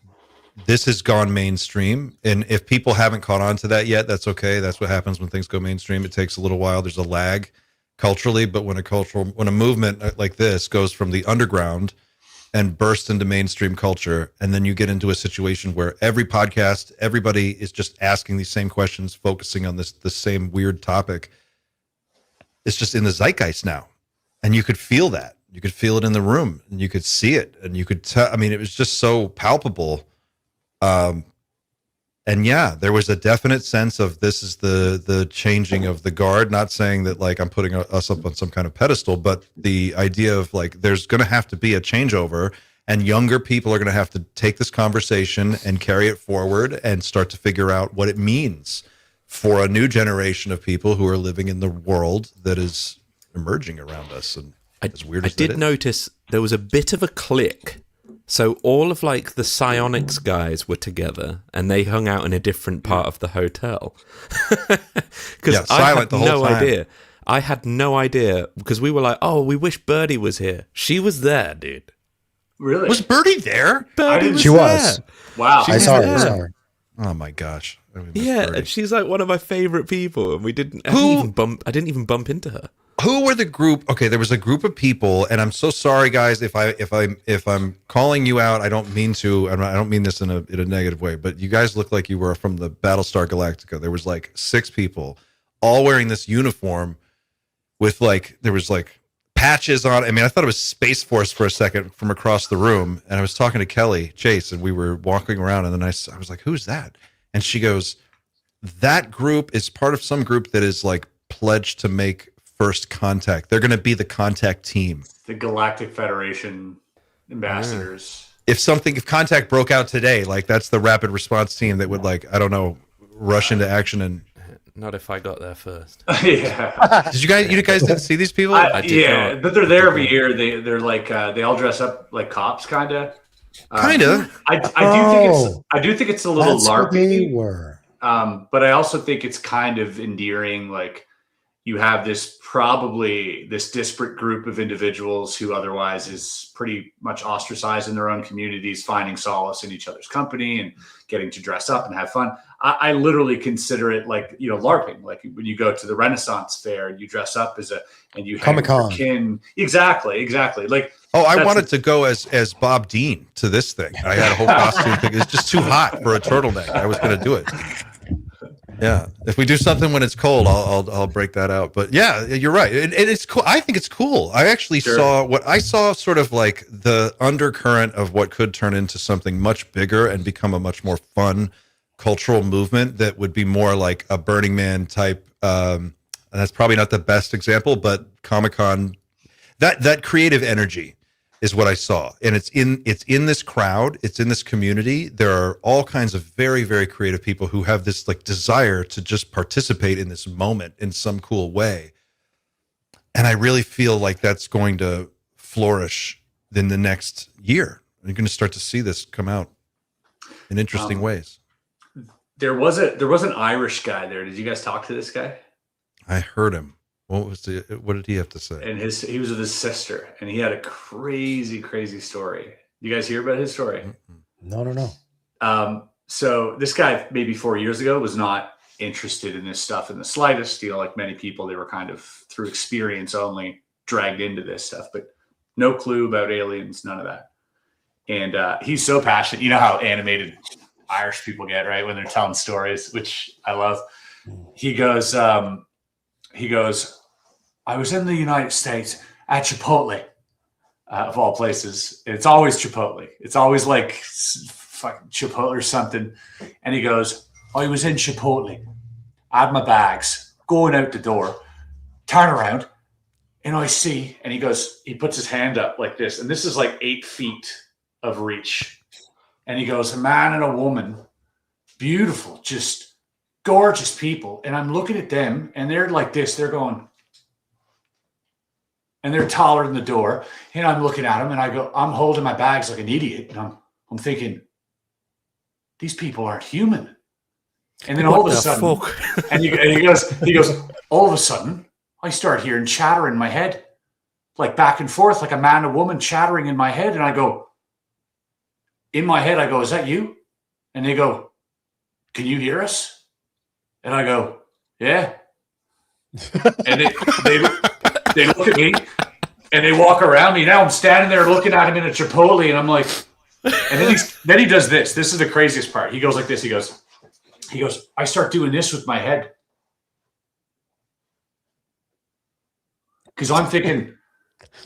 this has gone mainstream, and if people haven't caught on to that yet, that's okay. That's what happens when things go mainstream. It takes a little while. There's a lag culturally, but when a movement like this goes from the underground and bursts into mainstream culture, and then you get into a situation where every podcast, everybody is just asking these same questions, focusing on the same weird topic. It's just in the zeitgeist now, and you could feel that. You could feel it in the room, and you could see it, and you could tell. I mean, it was just so palpable. And yeah, there was a definite sense of this is the changing of the guard. Not saying that like I'm putting us up on some kind of pedestal, but the idea of like there's going to have to be a changeover, and younger people are going to have to take this conversation and carry it forward and start to figure out what it means for a new generation of people who are living in the world that is emerging around us. And as weird as I did notice there was a bit of a click. So all of like the psionics guys were together, and they hung out in a different part of the hotel. Because I had no idea. I had no idea because we were like, "Oh, we wish Birdie was here." She was there, dude. Really? Was Birdie there? Birdie was she there. was. Wow. I saw her. Oh my gosh. I mean, Yeah, Birdie. and she's like one of my favorite people, and I didn't even bump into her. Who were the group? Okay, there was a group of people, and I'm so sorry, guys, if I'm calling you out. I don't mean to. I don't mean this in a negative way, but you guys look like you were from the Battlestar Galactica. There was like 6 people, all wearing this uniform, with like there was like patches on. I mean, I thought it was Space Force for a second from across the room, and I was talking to Kelly Chase, and we were walking around, and then I was like, "Who's that?" And she goes, "That group is part of some group that is like pledged to make first contact. They're going to be the contact team. The Galactic Federation ambassadors. If contact broke out today, like that's the rapid response team that would like, I don't know, rush into action. And not if I got there first. Yeah. You guys didn't see these people? Yeah, but they're there every year. They're like they all dress up like cops, kind of. I do think it's a little That's LARPy. what they were. But I also think it's kind of endearing. Like, you have this disparate group of individuals who otherwise is pretty much ostracized in their own communities, finding solace in each other's company and getting to dress up and have fun. I literally consider it like, you know, LARPing. Like when you go to the Renaissance fair, you dress up and you hang with your kin. Exactly. Like Oh, I wanted to go as Bob Dean to this thing. I had a whole costume thing. It's just too hot for a turtleneck. I was going to do it. Yeah, if we do something when it's cold, I'll break that out. But yeah, you're right. And it's cool. I think it's cool. I actually saw sort of like the undercurrent of what could turn into something much bigger and become a much more fun cultural movement that would be more like a Burning Man type. And that's probably not the best example, but Comic-Con, that creative energy is what I saw. And it's in this crowd, it's in this community. There are all kinds of very, very creative people who have this like desire to just participate in this moment in some cool way. And I really feel like that's going to flourish in the next year. You're going to start to see this come out in interesting ways. There was an Irish guy there. Did you guys talk to this guy? I heard him. What did he have to say? And he was with his sister, and he had a crazy, crazy story. You guys hear about his story? No. So this guy, maybe 4 years ago, was not interested in this stuff in the slightest. Like many people, they were kind of through experience only dragged into this stuff, but no clue about aliens, none of that. And he's so passionate. You know how animated Irish people get, right? When they're telling stories, which I love. He goes, I was in the United States at Chipotle, of all places. It's always Chipotle. It's always like fucking Chipotle or something. And he goes, I was in Chipotle. I had my bags going out the door, turn around, and I see, and he puts his hand up like this. And this is like 8 feet of reach. And he goes, a man and a woman, beautiful, just gorgeous people. And I'm looking at them, and they're like this. They're going, and they're taller than the door. And I'm looking at them, and I go, I'm holding my bags like an idiot. And I'm thinking, these people aren't human. And then all of a sudden, and he goes, all of a sudden, I start hearing chatter in my head, like back and forth, like a man and woman chattering in my head. And I go, in my head, I go, is that you? And they go, can you hear us? And I go, yeah. And they look at me and they walk around me. Now I'm standing there looking at him in a Chipotle, and I'm like, and then he does this. This is the craziest part. He goes like this. He goes, I start doing this with my head. Because I'm thinking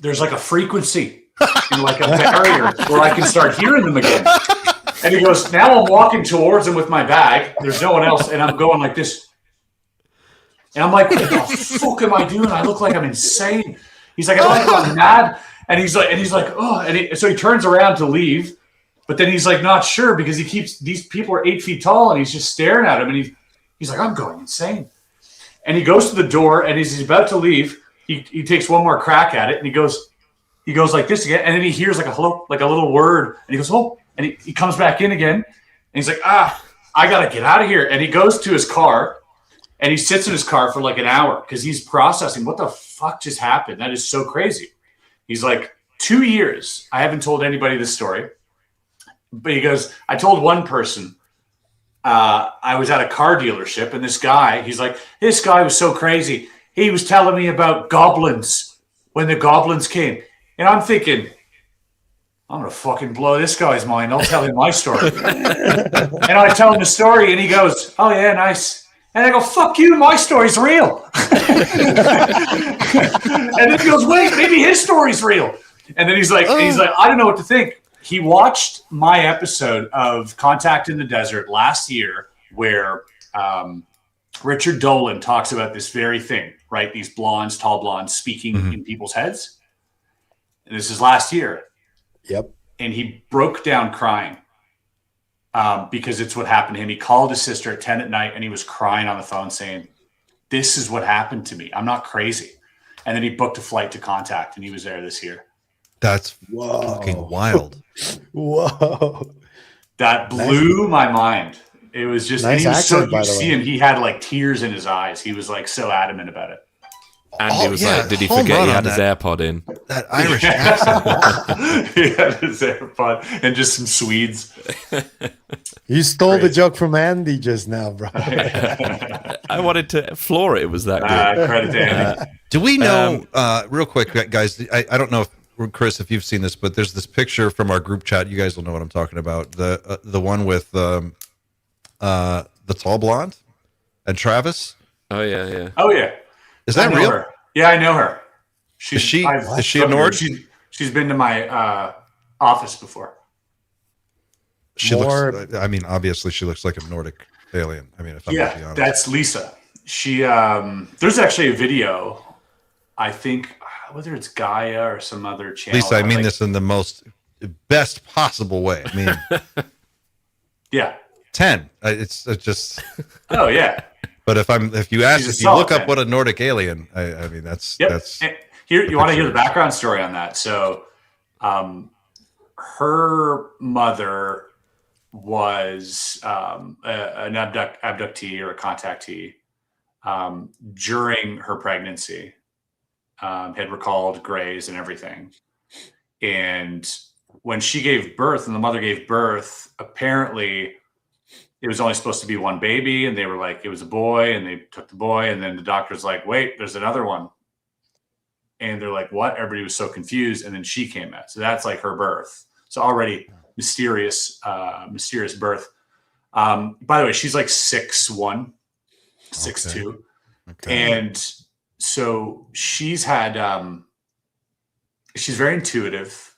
there's like a frequency and like a barrier where I can start hearing them again. And he goes, now I'm walking towards him with my bag. There's no one else. And I'm going like this. And I'm like, what the fuck am I doing? I look like I'm insane. He's like, I look like I'm mad. And he's like, oh. And so he turns around to leave. But then he's like, not sure, because these people are 8 feet tall, and he's just staring at him. And he's like, I'm going insane. And he goes to the door, and as he's about to leave, he takes one more crack at it, and he goes like this again. And then he hears like a hello, like a little word. And he goes, oh. And he comes back in again. And he's like, I got to get out of here. And he goes to his car, and he sits in his car for like an hour because he's processing, what the fuck just happened? That is so crazy. He's like, 2 years. I haven't told anybody this story. But he goes, I told one person, I was at a car dealership, and this guy was so crazy. He was telling me about goblins when the goblins came. And I'm thinking, I'm going to fucking blow this guy's mind. I'll tell him my story. And I tell him the story, and he goes, oh, yeah, nice. And I go, fuck you, my story's real. And then he goes, wait, maybe his story's real. And then he's like, I don't know what to think. He watched my episode of Contact in the Desert last year where Richard Dolan talks about this very thing, right? These blondes, tall blondes speaking in people's heads. And this is last year. Yep. And he broke down crying because it's what happened to him. He called his sister at 10 at night, and he was crying on the phone saying, this is what happened to me. I'm not crazy. And then he booked a flight to Contact, and he was there this year. That's fucking wild. Whoa. That blew my mind. It was just, nice accent, you see him, he had like tears in his eyes. He was like so adamant about it. And he was like, did he forget he had his AirPod in? That Irish accent. He had his AirPod and just some Swedes. You stole the joke from Andy just now, bro. I wanted to floor it. It was that good. Credit to Andy. Do we know, real quick, guys, I don't know if Chris, if you've seen this, but there's this picture from our group chat. You guys will know what I'm talking about. The one with the tall blonde and Travis. Oh yeah. Oh yeah. Is that I know real? her. Yeah, I know her. Is she a I've- Nord? She's been to my office before. She More- looks. I mean, obviously, she looks like a Nordic alien. I mean, if I'm gonna be Yeah, honest. that's Lisa. She there's actually a video, I think, whether it's Gaia or some other channel. Lisa, I mean like, this in the most best possible way. I mean, Yeah. 10. It's just. Oh yeah. But if you She's a if you look solid up what a Nordic alien, I mean that's Yep. that's And here, you want to hear the background story on that? So, her mother was an abductee or a contactee during her pregnancy. Had recalled grays and everything, and when she gave birth, and the mother gave birth, apparently it was only supposed to be one baby, and they were like, it was a boy, and they took the boy, and then the doctor's like, wait, there's another one. And they're like, what? Everybody was so confused. And then she came out. So that's like her birth. So already mysterious birth. By the way, she's like 6'1", 6'2". okay. And so she's had, she's very intuitive.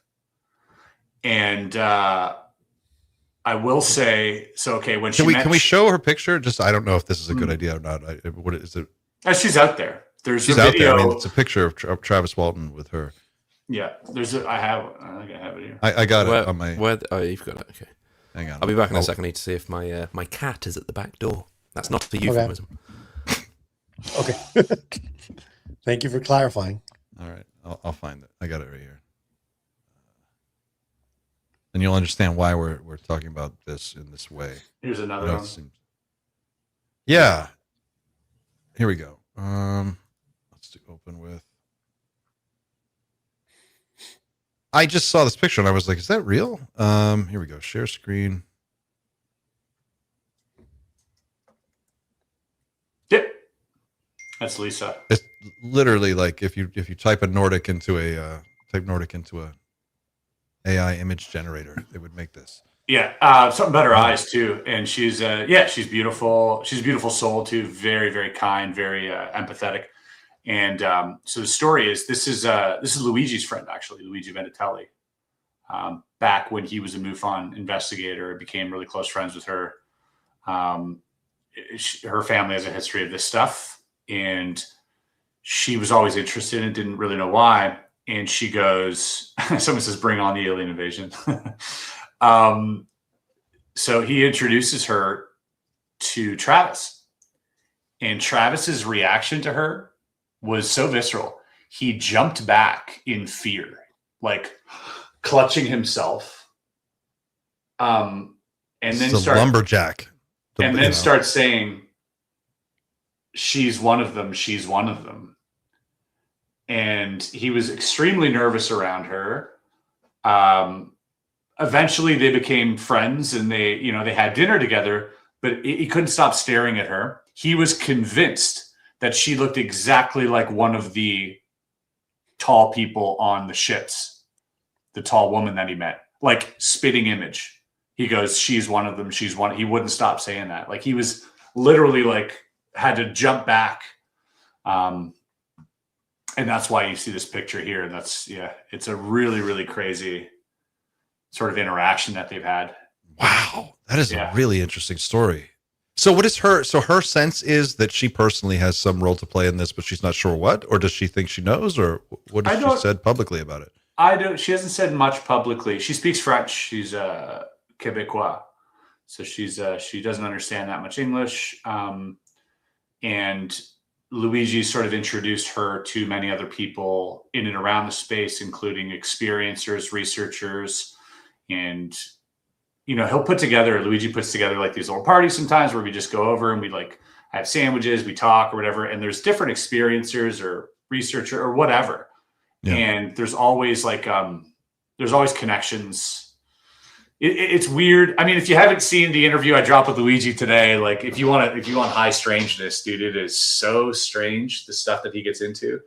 And I will say, so, okay, when she Can we show her picture? Just, I don't know if this is a good idea or not. What is it? She's out there. There's She's a out video. there. I mean, it's a picture of Travis Walton with her. Yeah, I think I have it here. I got it on my. Oh, you've got it. Okay. Hang on. I'll be back in a second. I need to see if my cat is at the back door. That's not the euphemism. Okay. Thank you for clarifying. All right, I'll find it. I got it right here. And you'll understand why we're talking about this in this way. Here's another You know, one. it seems- Yeah. Here we go. Let's do open with. I just saw this picture and I was like, is that real? Here we go. Share screen. Yep. That's Lisa. It's literally like if you type Nordic into a AI image generator, it would make this. Yeah, something about her eyes too, and she's she's beautiful. She's a beautiful soul too. Very, very kind, very empathetic. And so the story is this is Luigi's friend actually, Luigi Venditelli. Back when he was a MUFON investigator, became really close friends with her. Her family has a history of this stuff, and she was always interested and didn't really know why. And she goes, someone says, bring on the alien invasion. So he introduces her to Travis, and Travis's reaction to her was so visceral. He jumped back in fear, like clutching himself. And then lumberjack. Starts saying, she's one of them. She's one of them. And he was extremely nervous around her. Eventually they became friends and they had dinner together, but he couldn't stop staring at her. He was convinced that she looked exactly like one of the tall people on the ships, the tall woman that he met, like spitting image. He goes, she's one of them. She's one. He wouldn't stop saying that. Like he was literally like had to jump back. And that's why you see this picture here. And it's a really, really crazy sort of interaction that they've had. Wow. That is a really interesting story. So what is her sense is that she personally has some role to play in this, but she's not sure what, or does she think she knows, or what has she said publicly about it? She hasn't said much publicly. She speaks French. She's Quebecois. So she doesn't understand that much English. And Luigi sort of introduced her to many other people in and around the space, including experiencers, researchers, and Luigi puts together like these little parties sometimes where we just go over and we like have sandwiches, we talk or whatever. And there's different experiencers or researcher or whatever. Yeah. And there's always connections. It's weird. I mean, if you haven't seen the interview I dropped with Luigi today, like if you want high strangeness, dude, it is so strange, the stuff that he gets into.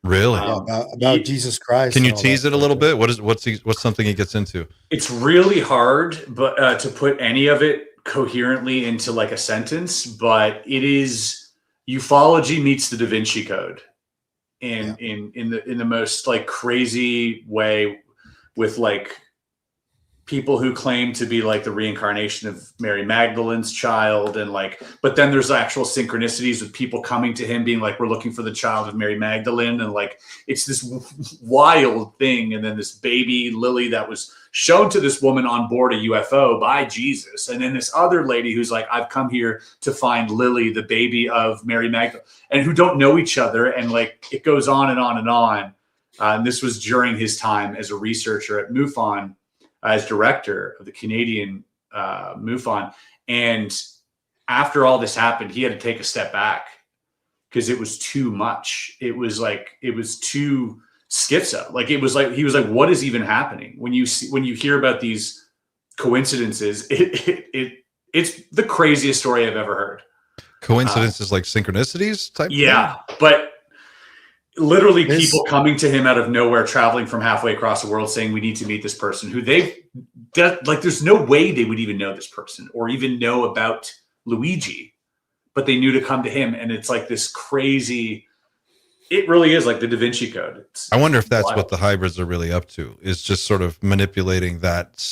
Really? About Jesus Christ. Can you and all tease that it a little stuff. bit? What's something he gets into? It's really hard, but to put any of it coherently into like a sentence. But it is ufology meets the Da Vinci Code, in the most like crazy way, with like people who claim to be like the reincarnation of Mary Magdalene's child, and like, but then there's actual synchronicities with people coming to him being like, we're looking for the child of Mary Magdalene, and like it's this wild thing. And then this baby Lily that was shown to this woman on board a UFO by Jesus, and then this other lady who's like, I've come here to find Lily, the baby of Mary Magdalene, and who don't know each other, and like it goes on and on and on. And this was during his time as a researcher at MUFON, as director of the Canadian MUFON. And after all this happened, he had to take a step back because it was too much. It was too schizo. Like he was like, what is even happening? When you hear about these coincidences, it's the craziest story I've ever heard. Coincidences like synchronicities type? Yeah, thing? but literally people coming to him out of nowhere, traveling from halfway across the world, saying we need to meet this person who there's no way they would even know this person or even know about Luigi, but they knew to come to him. And it's like this crazy, it really is like the Da Vinci Code. I wonder if that's wild. what the hybrids are really up to, is just sort of manipulating that.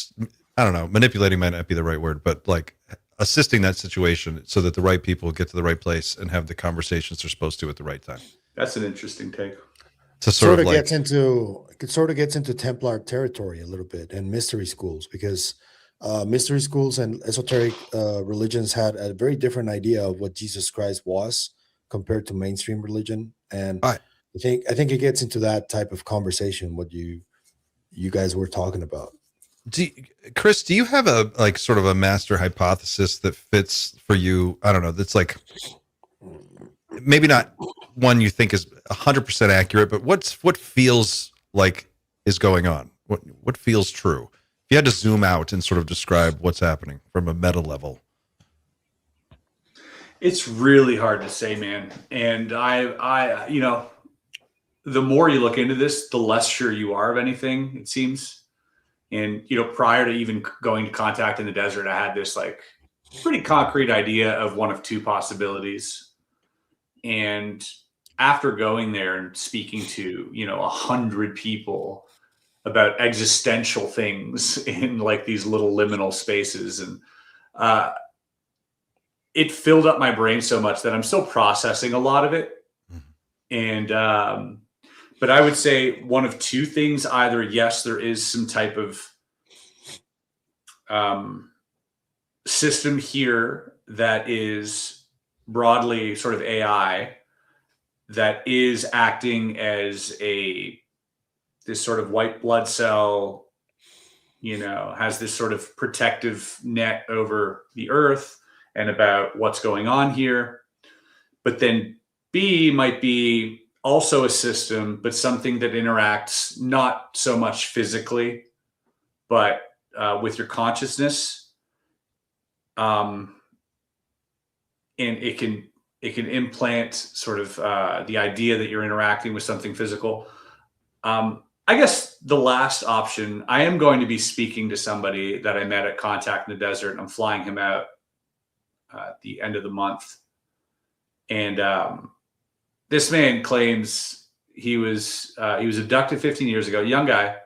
I don't know, manipulating might not be the right word, but like assisting that situation so that the right people get to the right place and have the conversations they're supposed to at the right time. That's an interesting take. To sort of like, gets into Templar territory a little bit, and mystery schools, because mystery schools and esoteric religions had a very different idea of what Jesus Christ was compared to mainstream religion. And I think it gets into that type of conversation, what you guys were talking about. Chris, do you have a like sort of a master hypothesis that fits for you? I don't know. That's like maybe not one you think is 100% accurate, but what feels like is going on? What feels true? If you had to zoom out and sort of describe what's happening from a meta level. It's really hard to say, man. And I, the more you look into this, the less sure you are of anything, it seems. And, prior to even going to Contact in the Desert, I had this like pretty concrete idea of one of two possibilities. And after going there and speaking to, 100 people about existential things in like these little liminal spaces, and it filled up my brain so much that I'm still processing a lot of it. And, but I would say one of two things: either yes, there is some type of system here that is broadly sort of AI that is acting as this sort of white blood cell, has this sort of protective net over the earth and about what's going on here. But then B might be also a system, but something that interacts not so much physically, but with your consciousness. And it can implant sort of the idea that you're interacting with something physical. I guess the last option, I am going to be speaking to somebody that I met at Contact in the Desert. I'm flying him out at the end of the month. And this man claims he was abducted 15 years ago, young guy.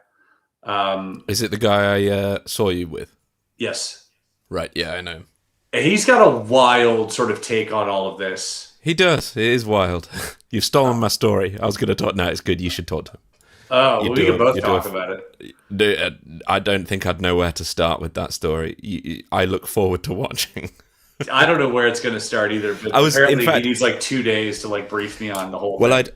Is it the guy I saw you with? Yes. Right, yeah, I know. He's got a wild sort of take on all of this. He does. It is wild. You've stolen my story. I was going to talk. No, it's good. You should talk to him. Oh, well, we can both talk about it. I don't think I'd know where to start with that story. I look forward to watching. I don't know where it's going to start either, but apparently he needs like 2 days to like brief me on the whole thing.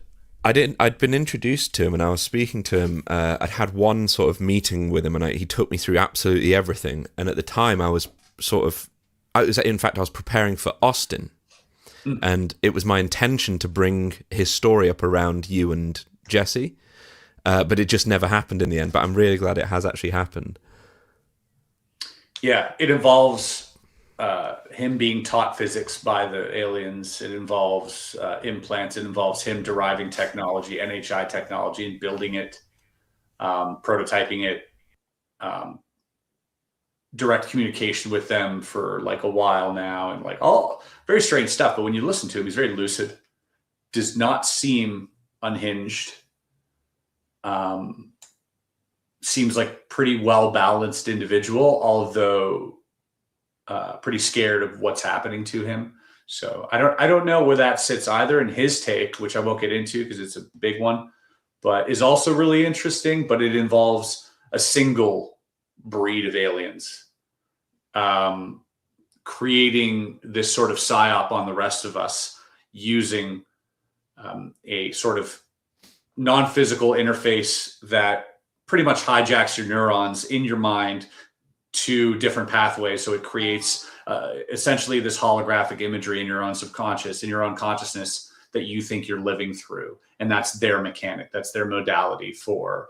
I'd been introduced to him and I was speaking to him. I'd had one sort of meeting with him and he took me through absolutely everything. And at the time I was preparing for Austin. And it was my intention to bring his story up around you and Jesse. But it just never happened in the end. But I'm really glad it has actually happened. Yeah, it involves him being taught physics by the aliens. It involves implants. It involves him deriving technology, NHI technology, and building it, prototyping it, direct communication with them for like a while now, and like all very strange stuff. But when you listen to him, he's very lucid, does not seem unhinged, seems like pretty well-balanced individual, although pretty scared of what's happening to him. So I don't know where that sits either in his take, which I won't get into because it's a big one, but is also really interesting. But it involves a single breed of aliens creating this sort of psyop on the rest of us using a sort of non-physical interface that pretty much hijacks your neurons in your mind to different pathways. So it creates essentially this holographic imagery in your own subconscious, in your own consciousness, that you think you're living through. And that's their mechanic. That's their modality for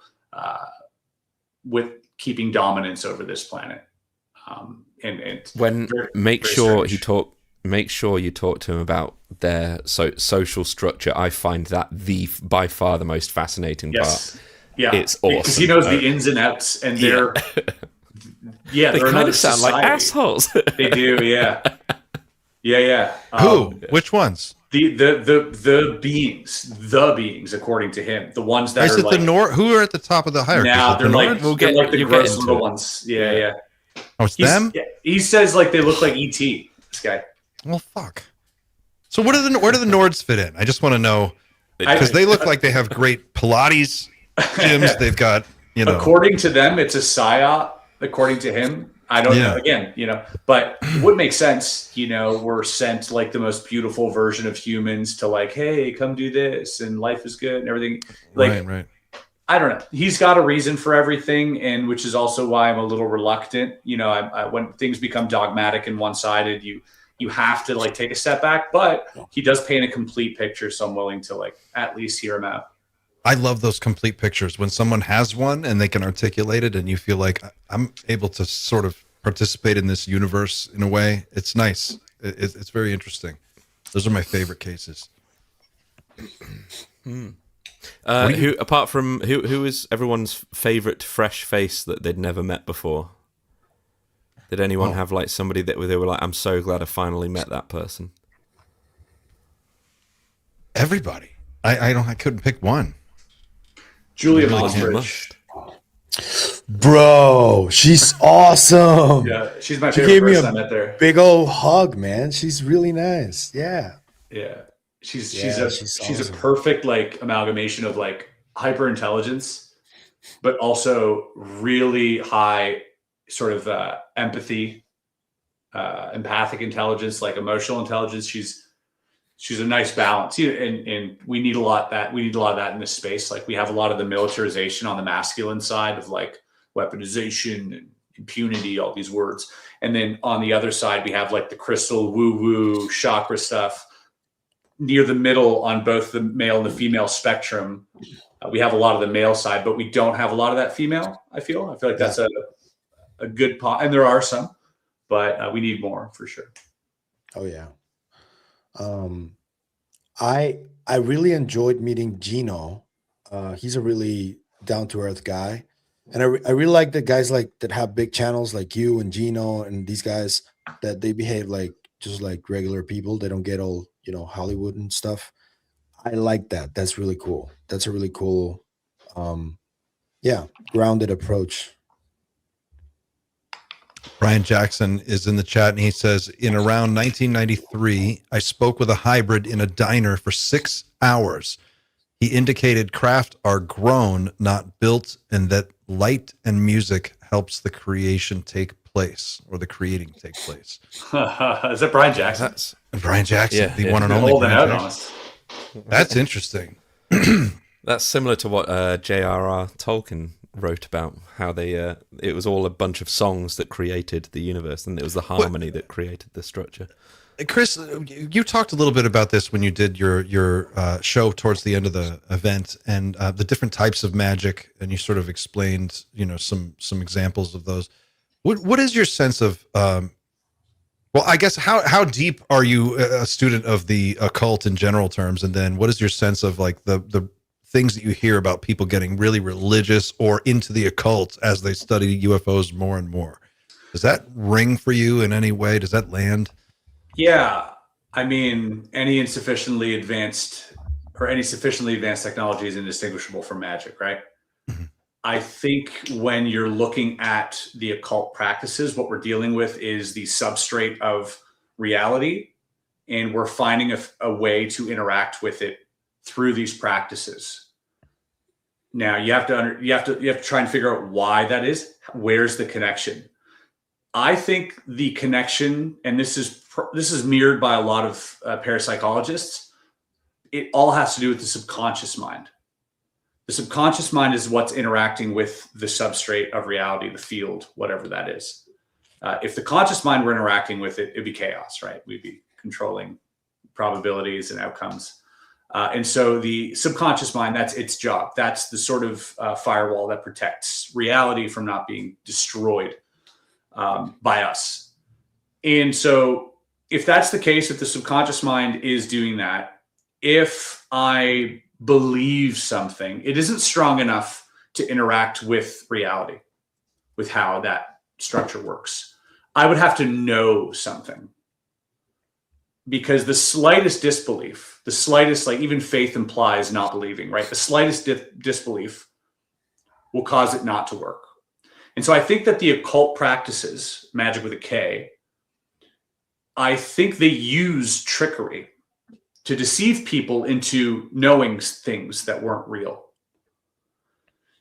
with keeping dominance over this planet. And when very, make very sure strange. make sure you talk to him about their social structure. I find that by far the most fascinating Yes. part. Yeah. It's awesome. Because he knows the ins and outs, and they're they they're kind another of sound like society. assholes. They do, yeah. Yeah. Who? Which ones? The beings, according to him, the ones that Is are it like the Nord? Who are at the top of the hierarchy? now Is it they're the like Nords? We'll they're get- like the you'll get gross into little it. ones. Yeah. Oh, it's them? He says like they look like ET. This guy. Well, fuck. So where do the Nords fit in? I just want to know, because they look like they have great Pilates gyms. They've got, According to them, it's a psyop. According to him, I don't know. Again, but it would make sense. We're sent like the most beautiful version of humans to like, hey, come do this, and life is good and everything. Like, right. I don't know. He's got a reason for everything, and which is also why I'm a little reluctant. I when things become dogmatic and one-sided, you have to like take a step back. But he does paint a complete picture, so I'm willing to like at least hear him out. I love those complete pictures when someone has one and they can articulate it, and you feel like I'm able to sort of participate in this universe in a way. It's nice. It's very interesting. Those are my favorite cases. Who, apart from who is everyone's favorite fresh face that they'd never met before? Did anyone have like somebody that they were like, I'm so glad I finally met that person? Everybody. I couldn't pick one. Julia Really Mossbridge. Bro, she's awesome. Yeah, she's my She favorite gave me person a I met there. big old hug, man. She's really nice. Yeah. Yeah. She's she's a awesome. perfect like amalgamation of like hyper intelligence, but also really high sort of empathy, empathic intelligence, like emotional intelligence. She's a nice balance. And we need a lot of that in this space. Like we have a lot of the militarization on the masculine side of like weaponization and impunity, all these words. And then on the other side, we have like the crystal woo-woo chakra stuff. Near the middle on both the male and the female spectrum, we have a lot of the male side, but we don't have a lot of that female. I feel like that's a good pot, and there are some, but we need more for sure. Oh yeah. I really enjoyed meeting Gino. He's a really down to earth guy, and I really like the guys like that have big channels like you and Gino and these guys that they behave like just like regular people. They don't get all Hollywood and stuff. I like that. That's really cool. That's a really cool, grounded approach. Brian Jackson is in the chat, and he says, in around 1993, I spoke with a hybrid in a diner for 6 hours. He indicated craft are grown, not built, and that light and music helps the creation take place, or the creating take place. Is that Brian Jackson? That's Brian Jackson, the Yeah. one and only Holding Brian out on Jackson. us. That's interesting. That's similar to what J.R.R. Tolkien wrote about, how they it was all a bunch of songs that created the universe, and it was the harmony that created the structure. Chris, you talked a little bit about this when you did your show towards the end of the event, and the different types of magic, and you sort of explained, some examples of those. What is your sense of Well, I guess how deep are you a student of the occult in general terms, and then what is your sense of like the things that you hear about people getting really religious or into the occult as they study UFOs more and more? Does that ring for you in any way? Does that land? Yeah, I mean, any sufficiently advanced technology is indistinguishable from magic, right? Mhm. I think when you're looking at the occult practices, what we're dealing with is the substrate of reality, and we're finding a way to interact with it through these practices. Now you have to try and figure out why that is. Where's the connection? I think the connection, and this is mirrored by a lot of parapsychologists. It all has to do with the subconscious mind. The subconscious mind is what's interacting with the substrate of reality, the field, whatever that is. If the conscious mind were interacting with it, it'd be chaos, right? We'd be controlling probabilities and outcomes. And so the subconscious mind, that's its job. That's the sort of firewall that protects reality from not being destroyed by us. And so if that's the case, if the subconscious mind is doing that, if I believe something, it isn't strong enough to interact with reality, with how that structure works. I would have to know something, because the slightest disbelief, the slightest, like even faith implies not believing, right? The slightest disbelief will cause it not to work. And so I think that the occult practices, magic with a K, I think they use trickery to deceive people into knowing things that weren't real.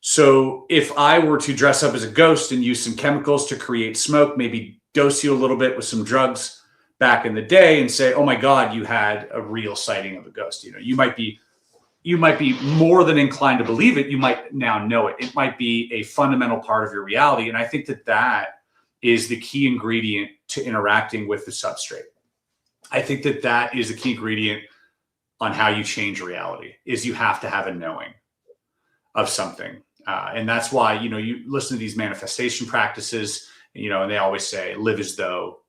So if I were to dress up as a ghost and use some chemicals to create smoke, maybe dose you a little bit with some drugs back in the day and say, oh my God, you had a real sighting of a ghost. You might be more than inclined to believe it. You might now know it. It might be a fundamental part of your reality. And I think that is the key ingredient to interacting with the substrate. I think that is a key ingredient on how you change reality, is you have to have a knowing of something. And that's why, you listen to these manifestation practices, and they always say, live as though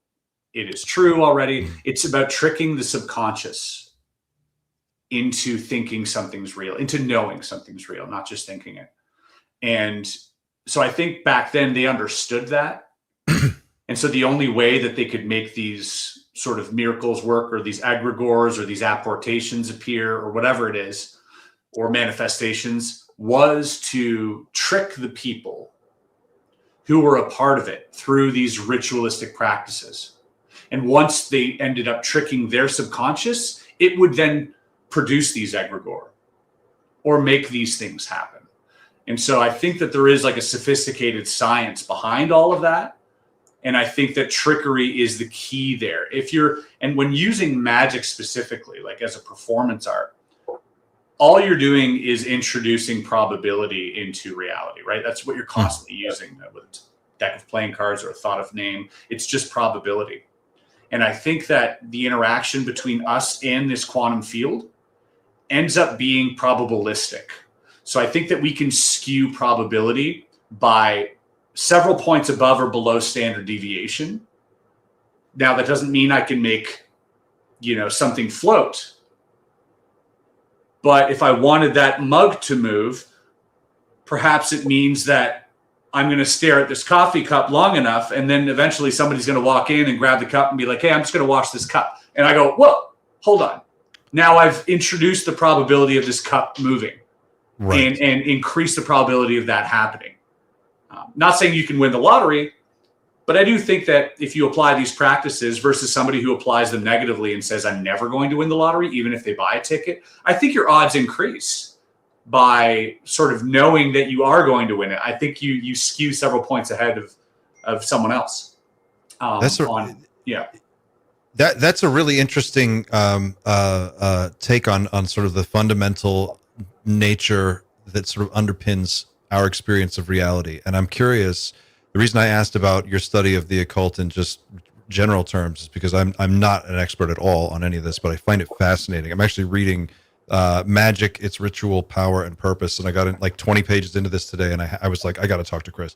it is true already. It's about tricking the subconscious into thinking something's real, into knowing something's real, not just thinking it. And so I think back then they understood that. And so the only way that they could make these sort of miracles work, or these egregores or these apportations appear, or whatever it is, or manifestations, was to trick the people who were a part of it through these ritualistic practices. And once they ended up tricking their subconscious, it would then produce these egregore or make these things happen. And so I think that there is like a sophisticated science behind all of that. And I think that trickery is the key there. And when using magic specifically, like as a performance art, all you're doing is introducing probability into reality, right? That's what you're constantly using with a deck of playing cards or a thought of name. It's just probability. And I think that the interaction between us and this quantum field ends up being probabilistic. So I think that we can skew probability by several points above or below standard deviation. Now, that doesn't mean I can make, something float. But if I wanted that mug to move, perhaps it means that I'm going to stare at this coffee cup long enough, and then eventually somebody's going to walk in and grab the cup and be like, hey, I'm just going to wash this cup. And I go, whoa, hold on. Now I've introduced the probability of this cup moving, right, and increase the probability of that happening. Not saying you can win the lottery, but I do think that if you apply these practices versus somebody who applies them negatively and says, I'm never going to win the lottery, even if they buy a ticket, I think your odds increase by sort of knowing that you are going to win it. I think you skew several points ahead of someone else. That's a really interesting take on sort of the fundamental nature that sort of underpins our experience of reality. And I'm curious, the reason I asked about your study of the occult in just general terms is because I'm not an expert at all on any of this, but I find it fascinating. I'm actually reading Magic, Its Ritual, Power, and Purpose, and I got in like 20 pages into this today, and I was like, I got to talk to Chris.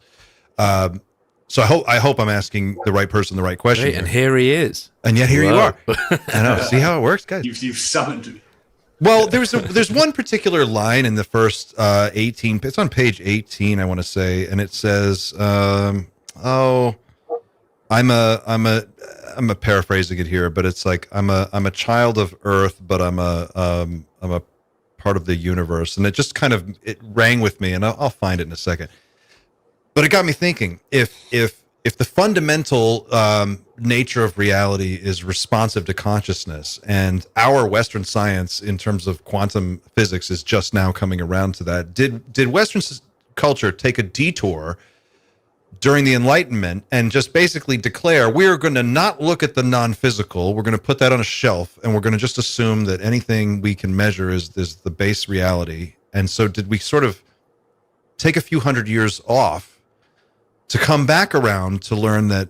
So I hope I'm asking the right person the right question. Right, and here he is. And yet here you Whoa. are. I know. See how it works, guys? You've summoned me. Well, there's one particular line in the first 18. It's on page 18, I want to say, and it says, I'm paraphrasing it here, but it's like I'm a child of Earth, but I'm a part of the universe, and it just kind of it rang with me, and I'll find it in a second. But it got me thinking: if the fundamental nature of reality is responsive to consciousness, and our Western science, in terms of quantum physics, is just now coming around to that, did Western culture take a detour during the Enlightenment and just basically declare we're going to not look at the non-physical, we're going to put that on a shelf, and we're going to just assume that anything we can measure is the base reality? And so did we sort of take a few hundred years off to come back around to learn that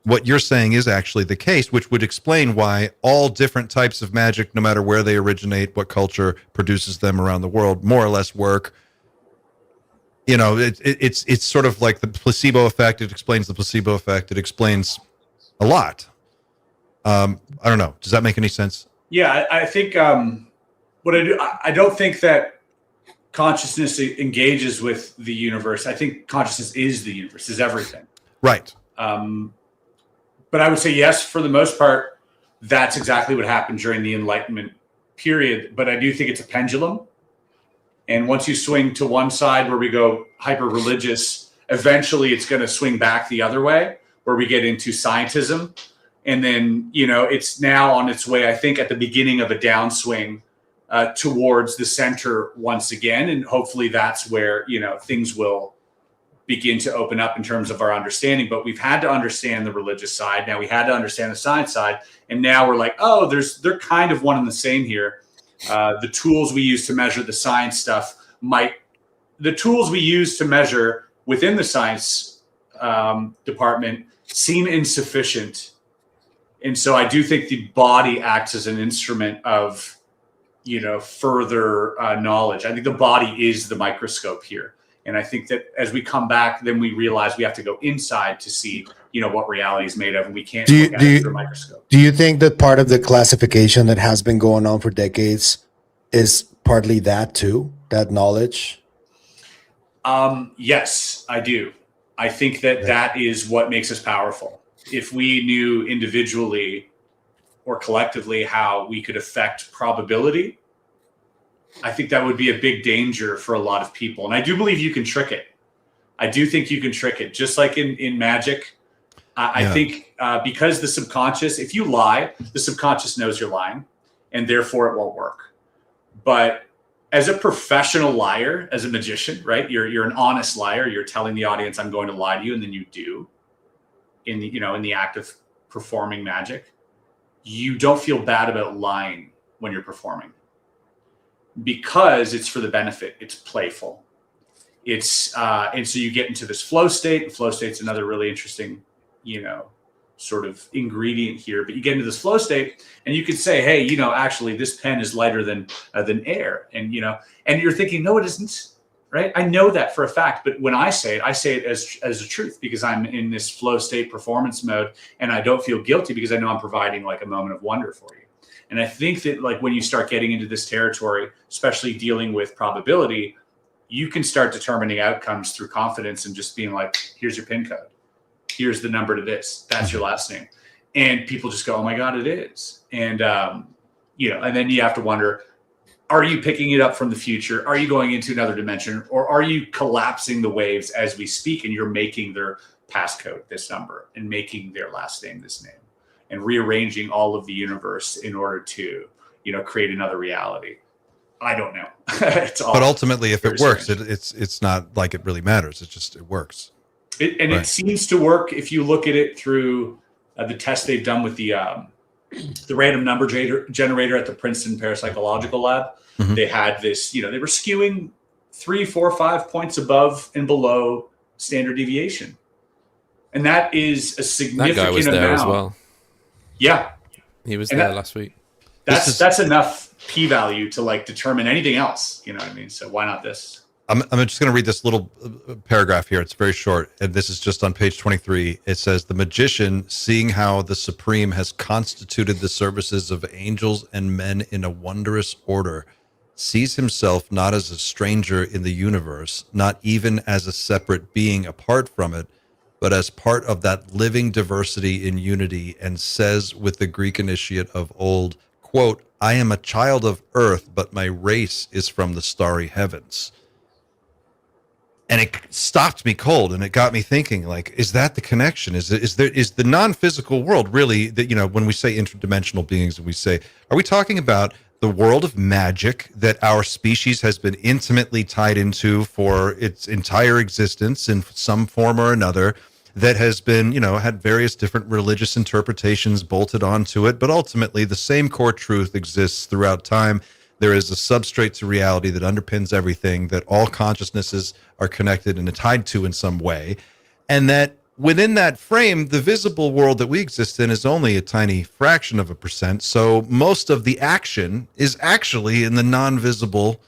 what you're saying is actually the case, which would explain why all different types of magic, no matter where they originate, what culture produces them around the world, more or less work? You know, it's sort of like the placebo effect. It explains the placebo effect. It explains a lot. I don't know. Does that make any sense? Yeah, I think what I don't think that consciousness engages with the universe. I think consciousness is the universe, is everything. Right. But I would say yes, for the most part, that's exactly what happened during the Enlightenment period. But I do think it's a pendulum. And once you swing to one side where we go hyper-religious, eventually it's going to swing back the other way where we get into scientism. And then, you know, it's now on its way, I think, at the beginning of a downswing towards the center once again. And hopefully that's where, you know, things will begin to open up in terms of our understanding. But we've had to understand the religious side. Now we had to understand the science side. And now we're like, oh, they're kind of one and the same here. The tools we use to measure the science stuff the tools we use to measure within the science department seem insufficient. And so I do think the body acts as an instrument of, you know, further knowledge. I think the body is the microscope here. And I think that as we come back, then we realize we have to go inside to see, you know, what reality is made of, and we can't look at it through a microscope. Do you think that part of the classification that has been going on for decades is partly that too, that knowledge? Yes, I do. I think that is what makes us powerful. If we knew individually or collectively how we could affect probability, I think that would be a big danger for a lot of people. And I do believe you can trick it. I do think you can trick it, just like in magic. I think because the subconscious, if you lie, the subconscious knows you're lying, and therefore it won't work. But as a professional liar, as a magician, right? You're an honest liar. You're telling the audience, I'm going to lie to you, and then you do in the act of performing magic. You don't feel bad about lying when you're performing, because it's for the benefit. It's playful. It's and so you get into this flow state. And flow state's another really interesting, you know, sort of ingredient here. But you get into this flow state, and you could say, hey, you know, actually this pen is lighter than air, and you know, and you're thinking, no, it isn't, right? I know that for a fact, but when I say it as a truth, because I'm in this flow state performance mode, and I don't feel guilty because I know I'm providing like a moment of wonder for you. And I think that like when you start getting into this territory, especially dealing with probability, you can start determining outcomes through confidence and just being like, here's your PIN code. Here's the number to this. That's your last name. And people just go, oh my God, it is. And, you know, and then you have to wonder, are you picking it up from the future? Are you going into another dimension? Or are you collapsing the waves as we speak, and you're making their passcode this number and making their last name this name, and rearranging all of the universe in order to, you know, create another reality? I don't know. But ultimately, if it works, it's not like it really matters. It works. It seems to work if you look at it through the test they've done with the random number generator at the Princeton Parapsychological Lab. Mm-hmm. They had this, you know, they were skewing 3, 4, 5 points above and below standard deviation, and that is a significant amount. That guy was there as well. Yeah, he was there last week. That's enough p-value to like determine anything else. You know what I mean? So why not this? I'm just going to read this little paragraph here. It's very short, and this is just on page 23. It says, "The magician, seeing how the Supreme has constituted the services of angels and men in a wondrous order, sees himself not as a stranger in the universe, not even as a separate being apart from it, but as part of that living diversity in unity, and says with the Greek initiate of old, quote, 'I am a child of earth, but my race is from the starry heavens.'" And it stopped me cold, and it got me thinking, like, is that the connection? Is the non-physical world really that, when we say interdimensional beings, and we say, are we talking about the world of magic that our species has been intimately tied into for its entire existence in some form or another, that has been, had various different religious interpretations bolted onto it, but ultimately the same core truth exists throughout time? There is a substrate to reality that underpins everything, that all consciousnesses are connected and tied to in some way. And that within that frame, the visible world that we exist in is only a tiny fraction of a percent. So most of the action is actually in the non-visible,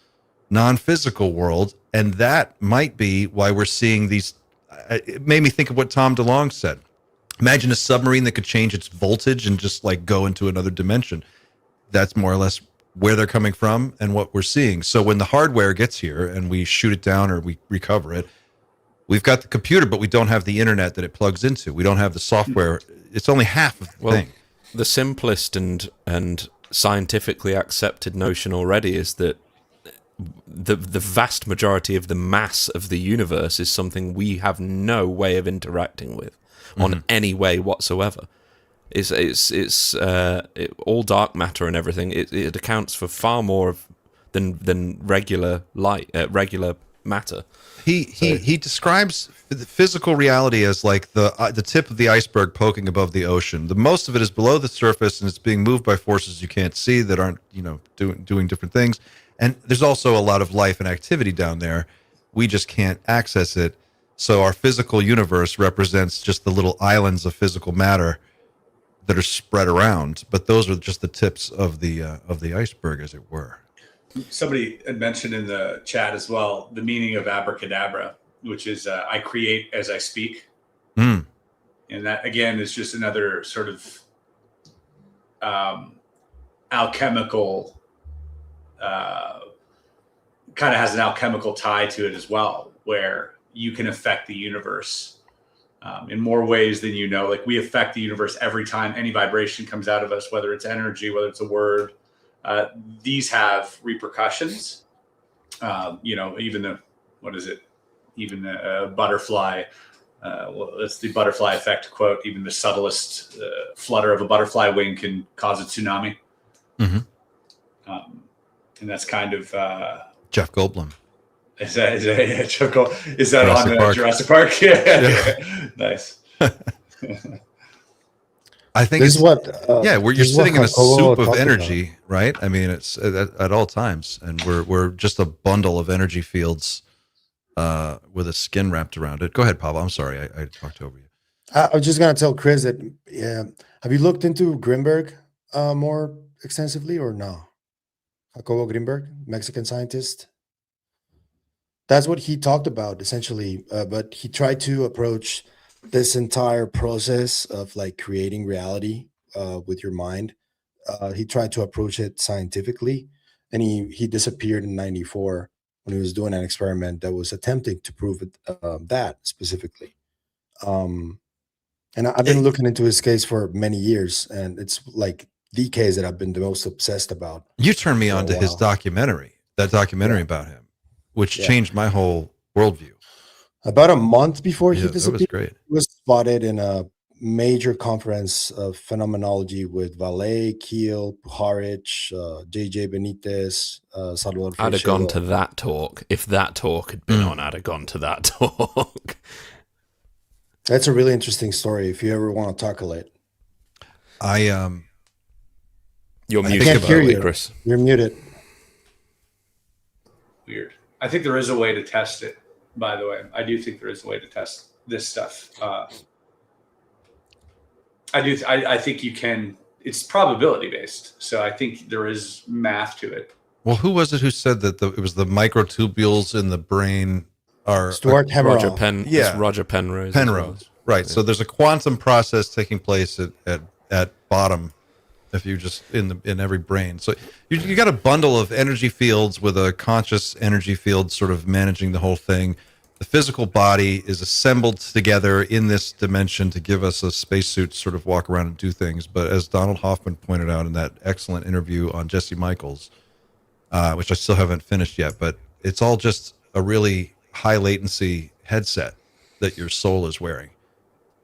non-physical world. And that might be why we're seeing these. It made me think of what Tom DeLonge said. Imagine a submarine that could change its voltage and just like go into another dimension. That's more or less where they're coming from and what we're seeing. So when the hardware gets here and we shoot it down or we recover it, we've got the computer, but we don't have the internet that it plugs into. We don't have the software. It's only half of the thing. The simplest and scientifically accepted notion already is that the vast majority of the mass of the universe is something we have no way of interacting with on any way whatsoever. It's all dark matter and everything. It accounts for far more than regular light, regular matter. He describes the physical reality as like the tip of the iceberg poking above the ocean. The most of it is below the surface, and it's being moved by forces you can't see that aren't doing different things. And there's also a lot of life and activity down there. We just can't access it. So our physical universe represents just the little islands of physical matter that are spread around, but those are just the tips of the iceberg, as it were. Somebody had mentioned in the chat as well the meaning of abracadabra, which is I create as I speak, and that again is just another sort of alchemical, kind of has an alchemical tie to it as well, where you can affect the universe in more ways than you know. Like we affect the universe every time any vibration comes out of us, whether it's energy, whether it's a word. These have repercussions. Even the butterfly. That's the butterfly effect quote. Even the subtlest flutter of a butterfly wing can cause a tsunami. Mm-hmm. And that's kind of Jeff Goldblum. Is that Jurassic on Jurassic Park? Yeah. Nice. I think this is what where you're sitting in a soup of energy, right? I mean, it's at all times, and we're just a bundle of energy fields with a skin wrapped around it. Go ahead, Pablo. I'm sorry, I talked over you. I was just gonna tell Chris that have you looked into Grimberg more extensively or no? Jacobo Grimberg, Mexican scientist. That's what he talked about essentially, but he tried to approach this entire process of like creating reality with your mind. He tried to approach it scientifically, and he disappeared in '94 when he was doing an experiment that was attempting to prove it, that specifically. And I've been looking into his case for many years, and it's like the case that I've been the most obsessed about. You turned me on to his documentary, about him, which changed my whole worldview. About a month before he disappeared, that was great. He was spotted in a major conference of phenomenology with Valle, Keel, Puharich, JJ Benitez, Salvador I'd have Freixedo. gone to that talk. If that talk had been on, I'd have gone to that talk. That's a really interesting story if you ever want to tackle it. You're muted, can't hear you, Chris. You're muted. Weird. I think there is a way to test it, by the way. I do think there is a way to test this stuff. I think you can. It's probability based. So I think there is math to it. Well, who was it who said that it was the microtubules in the brain are Stuart Roger Hemmerall. It's Roger Penrose. as well. Penrose, right? Yeah. So there's a quantum process taking place at bottom, if you just in every brain. So you got a bundle of energy fields with a conscious energy field, sort of managing the whole thing. The physical body is assembled together in this dimension to give us a spacesuit to sort of walk around and do things. But as Donald Hoffman pointed out in that excellent interview on Jesse Michaels, which I still haven't finished yet, but it's all just a really high latency headset that your soul is wearing.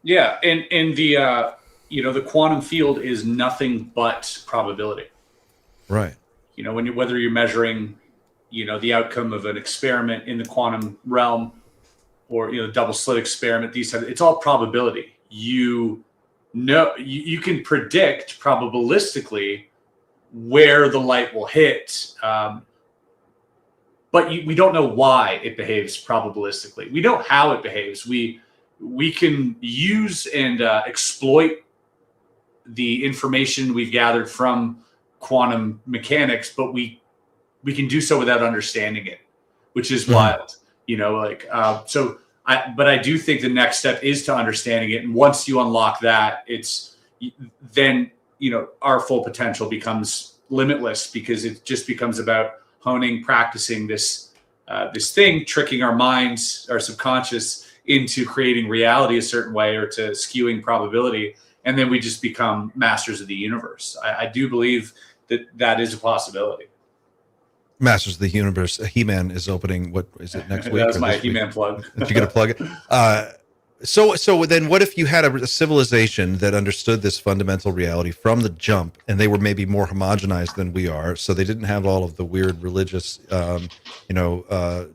Yeah, and the the quantum field is nothing but probability. Right. Whether you're measuring, the outcome of an experiment in the quantum realm, or double slit experiment, it's all probability. You can predict probabilistically where the light will hit, but we don't know why it behaves probabilistically. We know how it behaves. We can use and exploit the information we've gathered from quantum mechanics, but we can do so without understanding it, which is wild. But I do think the next step is to understanding it, and once you unlock that, then our full potential becomes limitless, because it just becomes about honing, practicing this thing, tricking our minds, our subconscious, into creating reality a certain way, or to skewing probability, and then we just become masters of the universe. I do believe that is a possibility. Masters of the Universe. He-Man is opening. What is it, next week? That was my He-Man plug. Did you get to plug it? So then what if you had a civilization that understood this fundamental reality from the jump, and they were maybe more homogenized than we are, so they didn't have all of the weird religious,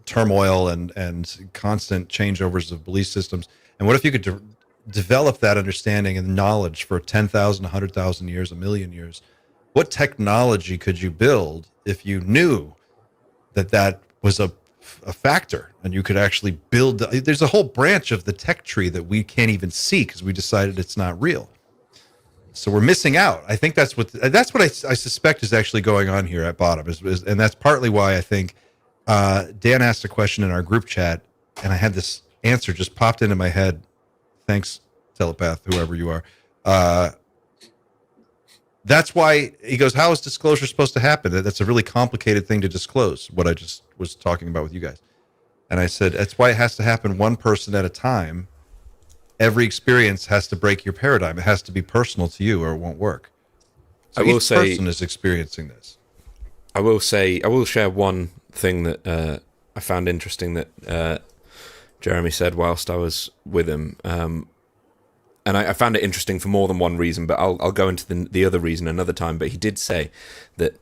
turmoil and constant changeovers of belief systems? And what if you could develop that understanding and knowledge for 10,000, 100,000 years, a million years? What technology could you build if you knew that was a factor, and you could actually build? There's a whole branch of the tech tree that we can't even see because we decided it's not real. So we're missing out. I think that's what I suspect is actually going on here at bottom, and that's partly why I think Dan asked a question in our group chat, and I had this answer just popped into my head. Thanks, telepath, whoever you are. That's why he goes, how is disclosure supposed to happen? That's a really complicated thing to disclose, what I just was talking about with you guys. And I said, that's why it has to happen one person at a time. Every experience has to break your paradigm. It has to be personal to you, or it won't work. So each person is experiencing this. I will share one thing that I found interesting that Jeremy said whilst I was with him. And I found it interesting for more than one reason, but I'll go into the other reason another time. But he did say that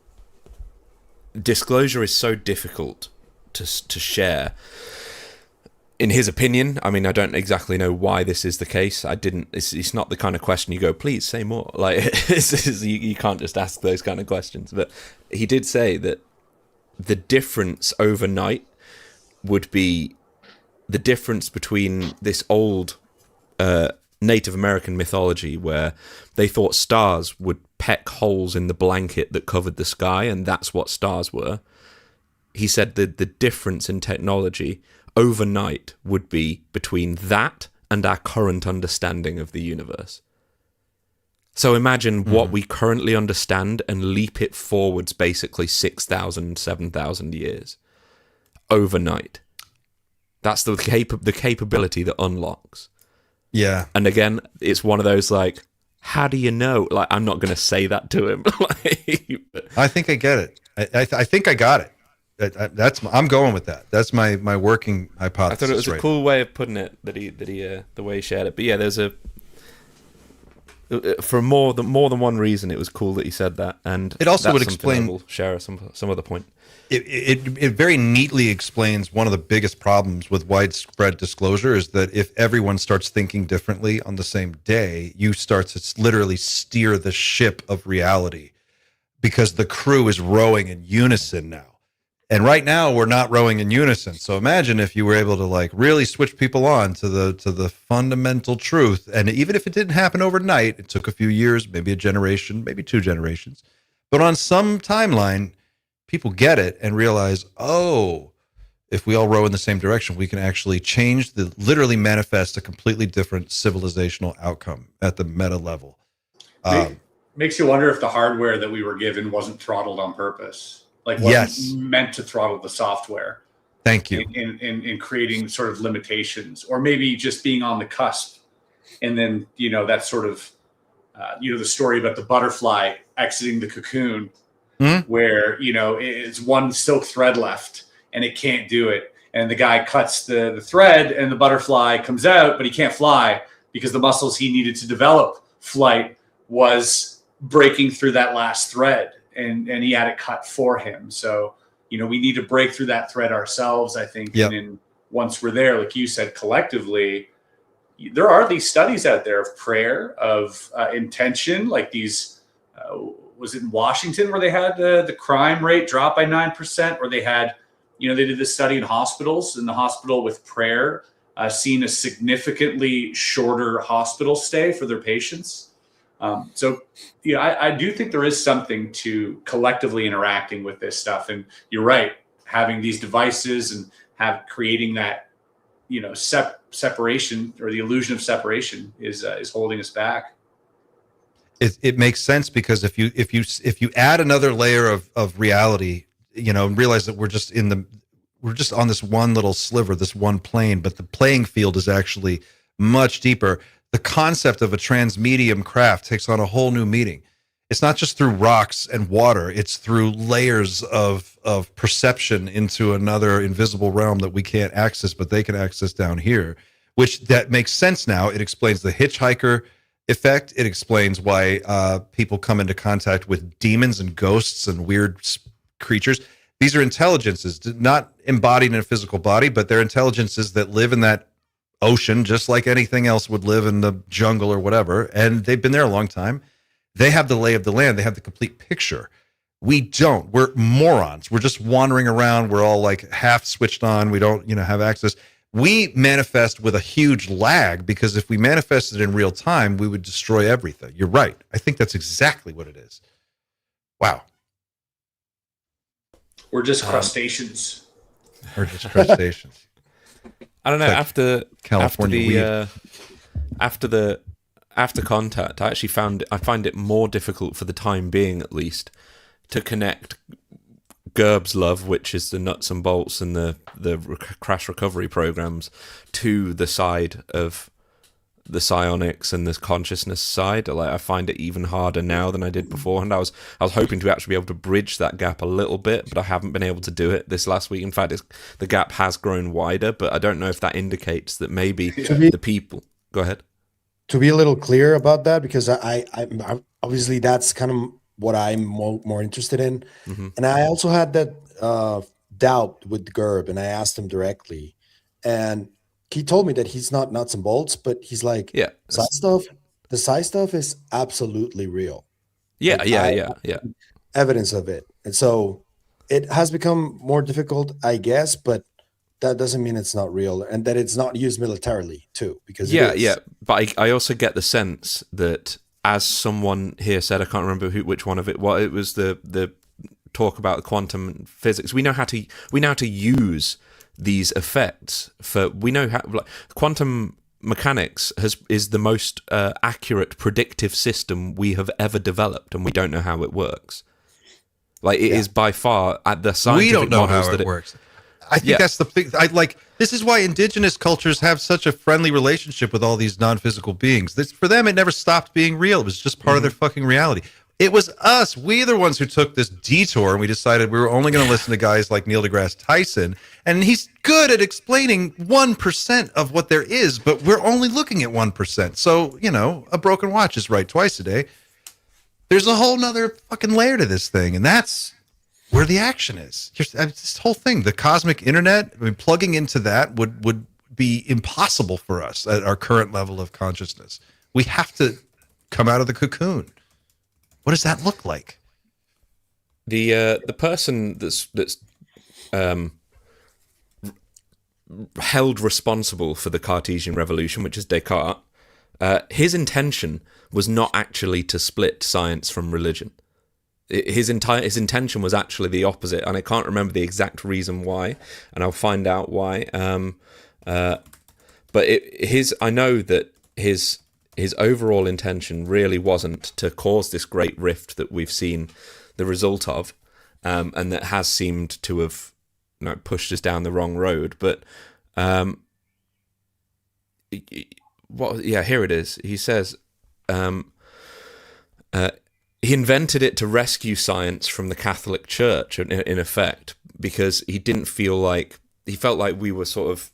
disclosure is so difficult to share. In his opinion, I mean, I don't exactly know why this is the case. It's not the kind of question you go, please say more. Like, you can't just ask those kind of questions. But he did say that the difference overnight would be the difference between this old Native American mythology, where they thought stars would peck holes in the blanket that covered the sky, and that's what stars were. He said that the difference in technology overnight would be between that and our current understanding of the universe. So imagine what we currently understand and leap it forwards basically 6,000, 7,000 years overnight. That's the capability that unlocks. Yeah. And again, it's one of those, like, how do you know? Like, I'm not going to say that to him. I think I get it. I think I got it. I'm going with that. That's my working hypothesis. I thought it was a cool way of putting it the way he shared it. But yeah, there's for more than one reason, it was cool that he said that, and it also would explain. We'll share some other point. It very neatly explains one of the biggest problems with widespread disclosure is that if everyone starts thinking differently on the same day, you start to literally steer the ship of reality, because the crew is rowing in unison now. And right now we're not rowing in unison. So imagine if you were able to like really switch people on to the fundamental truth. And even if it didn't happen overnight, it took a few years, maybe a generation, maybe 2 generations. But on some timeline, people get it and realize, oh, if we all row in the same direction, we can actually literally manifest a completely different civilizational outcome at the meta level. Makes you wonder if the hardware that we were given wasn't throttled on purpose, like wasn't meant to throttle the software. Thank you. In creating sort of limitations, or maybe just being on the cusp. And then, that sort of, the story about the butterfly exiting the cocoon, where, it's one silk thread left and it can't do it. And the guy cuts the thread and the butterfly comes out, but he can't fly because the muscles he needed to develop flight was breaking through that last thread, and he had it cut for him. So, we need to break through that thread ourselves, I think. Yep. And then once we're there, like you said, collectively, there are these studies out there of prayer, of intention, like these, was it in Washington where they had the crime rate drop by 9%, where they had, they did this study in hospitals, in the hospital with prayer, seen a significantly shorter hospital stay for their patients. So, I do think there is something to collectively interacting with this stuff. And you're right, having these devices and creating that, separation, or the illusion of separation is holding us back. It makes sense, because if you add another layer of reality, and realize that we're just on this one little sliver, this one plane, but the playing field is actually much deeper. The concept of a transmedium craft takes on a whole new meaning. It's not just through rocks and water, it's through layers of perception into another invisible realm that we can't access, but they can access down here, which that makes sense now. It explains the hitchhiker effect. It explains why people come into contact with demons and ghosts and weird creatures. These are intelligences, not embodied in a physical body, but they're intelligences that live in that ocean, just like anything else would live in the jungle or whatever. And they've been there a long time. They have the lay of the land. They have the complete picture. We don't. We're morons. We're just wandering around. We're all like half switched on. We don't, have access. We manifest with a huge lag, because if we manifested in real time, we would destroy everything. You're right. I think that's exactly what it is. Wow. We're just crustaceans. We're just crustaceans. I don't know. Like After contact, I find it more difficult, for the time being at least, to connect Gerb's love, which is the nuts and bolts and the crash recovery programs, to the side of the psionics and the consciousness side. Like, I find it even harder now than I did beforehand. I was hoping to actually be able to bridge that gap a little bit, but I haven't been able to do it this last week. In fact, the gap has grown wider, but I don't know if that indicates that maybe the people... Go ahead. To be a little clear about that, because I obviously that's kind of what I'm more interested in. Mm-hmm. And I also had that doubt with Gerb, and I asked him directly, and he told me that he's not nuts and bolts, but he's like, the psi stuff is absolutely real. Yeah, like, evidence of it. And so it has become more difficult, I guess, but that doesn't mean it's not real, and that it's not used militarily too, because but I also get the sense that, as someone here said, I can't remember which one of it, well, it was the talk about quantum physics. We know how to use these effects we know how, like, quantum mechanics is the most accurate predictive system we have ever developed, and we don't know how it works. Like, it is by far at the scientific we don't know models how that it works. I think that's the thing. This is why indigenous cultures have such a friendly relationship with all these non-physical beings. For them, it never stopped being real. It was just part of their fucking reality. It was us. We are the ones who took this detour, and we decided we were only going to listen to guys like Neil deGrasse Tyson. And he's good at explaining 1% of what there is, but we're only looking at 1%. So, a broken watch is right twice a day. There's a whole nother fucking layer to this thing, and that's where the action is. This whole thing, the cosmic internet, plugging into that would be impossible for us at our current level of consciousness. We have to come out of the cocoon. What does that look like? The person that's held responsible for the Cartesian revolution, which is Descartes, his intention was not actually to split science from religion. his intention was actually the opposite, and I can't remember the exact reason why, and I'll find out why. But I know that his overall intention really wasn't to cause this great rift that we've seen the result of, and that has seemed to have pushed us down the wrong road. But here it is. He says he invented it to rescue science from the Catholic Church, in effect, because he felt like we were sort of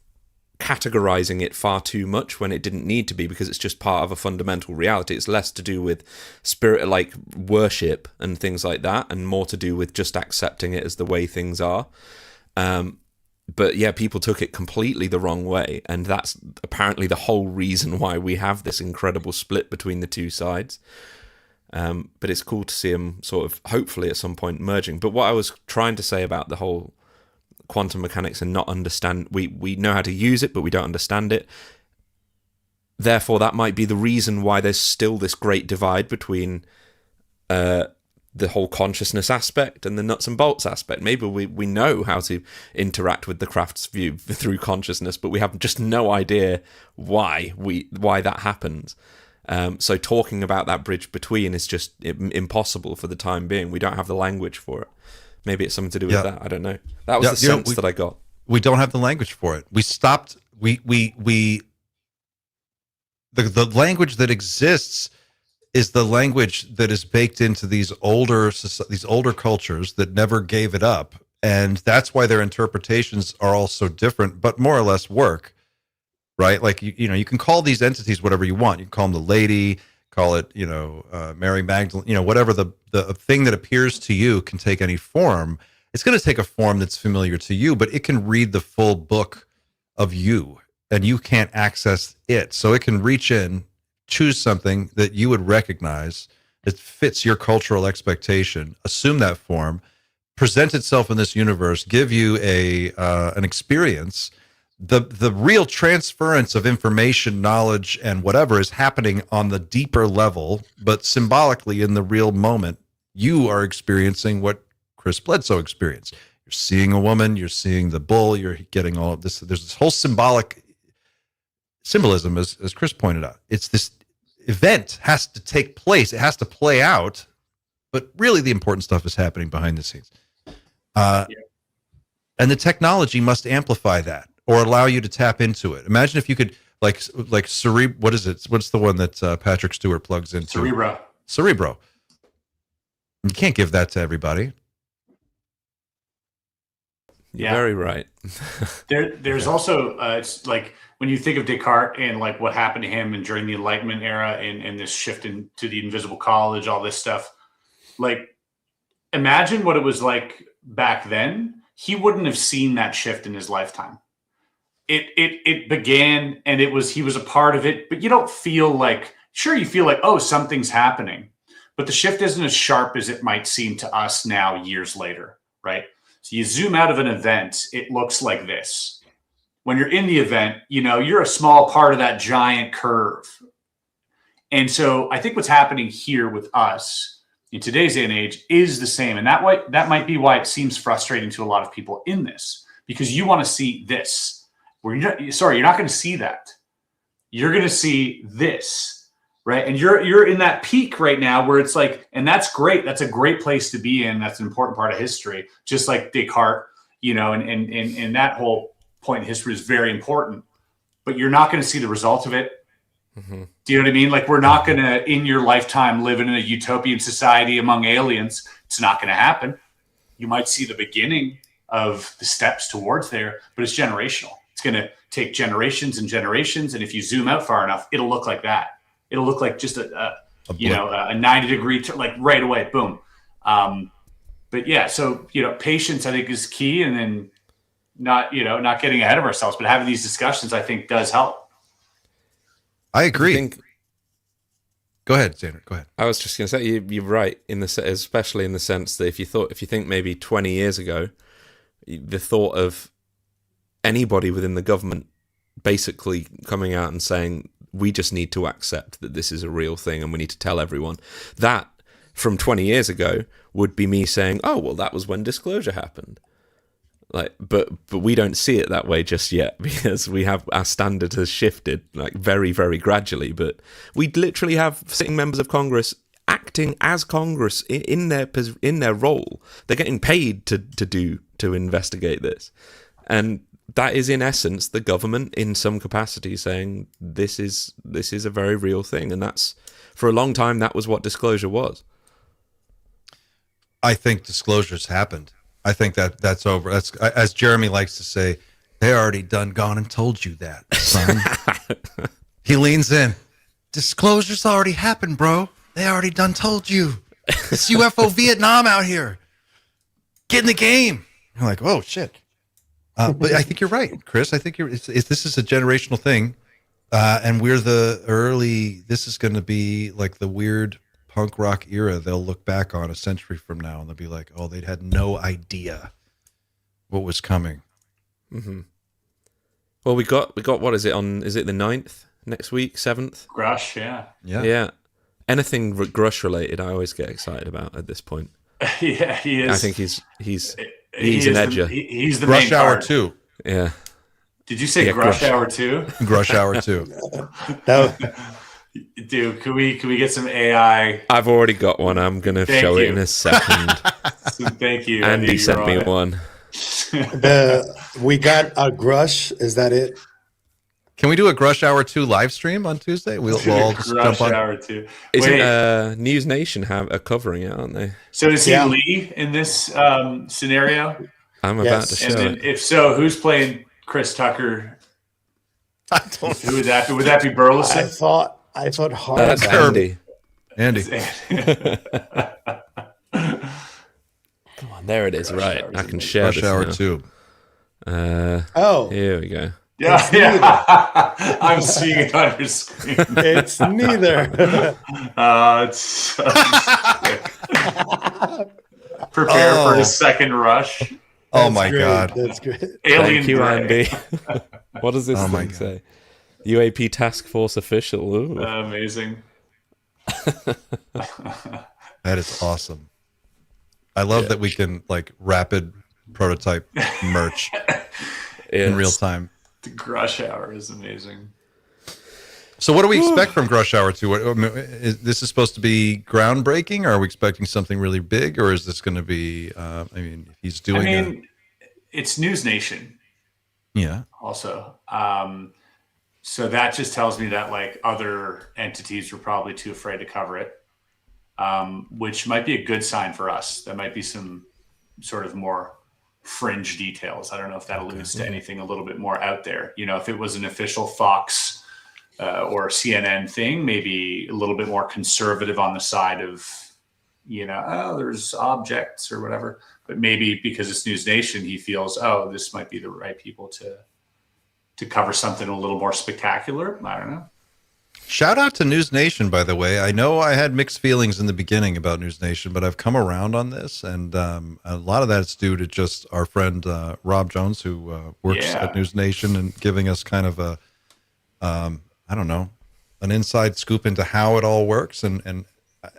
categorizing it far too much when it didn't need to be, because it's just part of a fundamental reality. It's less to do with spirit, like worship and things like that, and more to do with just accepting it as the way things are. But yeah, people took it completely the wrong way, and that's apparently the whole reason why we have this incredible split between the two sides. But it's cool to see them sort of, hopefully at some point, merging. But what I was trying to say about the whole quantum mechanics and not understand, we know how to use it, but we don't understand it. Therefore, that might be the reason why there's still this great divide between the whole consciousness aspect and the nuts and bolts aspect. Maybe we know how to interact with the Crafts view through consciousness, but we have just no idea why that happens. So talking about that bridge between is just impossible for the time being. We don't have the language for it. Maybe it's something to do with that. I don't know. That was the sense that I got. We don't have the language for it. We stopped. The language that exists is the language that is baked into these older cultures that never gave it up, and that's why their interpretations are all so different, but more or less work. Right? Like, you can call these entities whatever you want. You can call them the lady, call it, Mary Magdalene, whatever the thing that appears to you can take any form. It's going to take a form that's familiar to you, but it can read the full book of you, and you can't access it. So it can reach in, choose something that you would recognize that fits your cultural expectation, assume that form, present itself in this universe, give you an experience. The real transference of information, knowledge, and whatever is happening on the deeper level, but symbolically in the real moment, you are experiencing what Chris Bledsoe experienced. You're seeing a woman, you're seeing the bull, you're getting all of this. There's this whole symbolism, as Chris pointed out. It's this event has to take place. It has to play out, but really the important stuff is happening behind the scenes. And the technology must amplify that, or allow you to tap into it. Imagine if you could, like what is it? What's the one that Patrick Stewart plugs into? Cerebro. You can't give that to everybody. You're very right. There's also, it's like when you think of Descartes and like what happened to him and during the Enlightenment era and this shift into the invisible college, all this stuff, like imagine what it was like back then. He wouldn't have seen that shift in his lifetime. It began, and he was a part of it, but you don't feel like, sure, you feel like, oh, something's happening, but the shift isn't as sharp as it might seem to us now years later, right? So you zoom out of an event, it looks like this. When you're in the event, you're a small part of that giant curve. And so I think what's happening here with us in today's day and age is the same. And that might be why it seems frustrating to a lot of people in this, because you want to see this. You're not going to see that. You're going to see this, right? And you're in that peak right now where it's like, and that's great. That's a great place to be in. That's an important part of history, just like Descartes, and that whole point in history is very important. But you're not going to see the result of it. Mm-hmm. Do you know what I mean? Like, we're not going to, in your lifetime, live in a utopian society among aliens. It's not going to happen. You might see the beginning of the steps towards there, but it's generational. It's going to take generations and generations. And if you zoom out far enough, it'll look like that. It'll look like just a 90-degree turn, like right away, boom. But yeah, so, patience, I think, is key. And then not getting ahead of ourselves, but having these discussions, I think, does help. I agree. Go ahead, Xander. Go ahead. I was just going to say, you're right, especially in the sense that if you think maybe 20 years ago, the thought of anybody within the government basically coming out and saying, we just need to accept that this is a real thing and we need to tell everyone, that from 20 years ago would be me saying, oh, well, that was when disclosure happened. Like, but we don't see it that way just yet, because we have, our standard has shifted like very, very gradually. But we literally have sitting members of Congress acting as Congress in their role. They're getting paid to investigate this, and that is in essence the government in some capacity saying this is a very real thing. And that's, for a long time, that was what disclosure was. I think disclosure's happened. I think that's over. That's, as Jeremy likes to say, they already done gone and told you that, son. He leans in. Disclosure's already happened, bro. They already done told you. It's UFO Vietnam out here. Get in the game. You're like, oh shit. But I think you're right, Chris. I think this is a generational thing, and we're the early. This is going to be like the weird punk rock era. They'll look back on a century from now, and they'll be like, "Oh, they'd had no idea what was coming." Mm-hmm. Well, we got what is it on? Is it the 9th next week? 7th? Grush, yeah. Yeah. Anything Grush related, I always get excited about at this point. Yeah, he is. I think he's an edger. He's the Rush main Hour card. 2. Yeah. Did you say Grush. Grush Hour 2? Grush Hour 2. Dude, can we get some AI? I've already got one. I'm gonna show it in a second. Thank you. Andy sent me one. We got a Grush. Is that it? Can we do a Grush Hour 2 live stream on Tuesday? We'll all just Grush jump on. Hour 2. Isn't News Nation are covering it, aren't they? So is he Lee in this scenario? I'm about to show And then, it. if so, who's playing Chris Tucker? I don't Who would that be? Would that be Burleson? I thought hard. That's Andy. Andy. Come on, there it is. Grush Right, Hour's I can amazing. share Grush this Hour now. 2. Oh, Here we go. Yeah. I'm seeing it on your screen. it's neither. It's so sick. Prepare for a second rush. Oh my great. God. That's great. Alien Thank you, Gray. Andy. What does this Oh my thing God. say? UAP Task Force official. Ooh. Amazing. That is awesome. I love that we can like rapid prototype merch in real time. The Grush Hour is amazing. So what do we expect from Grush Hour 2? This is supposed to be groundbreaking, or are we expecting something really big, or is this going to be, I mean, if he's doing it's News Nation yeah. also. So that just tells me that like other entities were probably too afraid to cover it, which might be a good sign for us. There might be some sort of more fringe details. I don't know if that alludes to anything a little bit more out there. You know, if it was an official Fox or CNN thing, maybe a little bit more conservative on the side of, you know, oh, there's objects or whatever. But maybe because it's News Nation, he feels, oh, this might be the right people to cover something a little more spectacular. I don't know. Shout out to News Nation, by the way. I know I had mixed feelings in the beginning about News Nation, but I've come around on this, and a lot of that's due to just our friend Rob Jones, who works at News Nation, and giving us kind of a, I don't know, an inside scoop into how it all works, and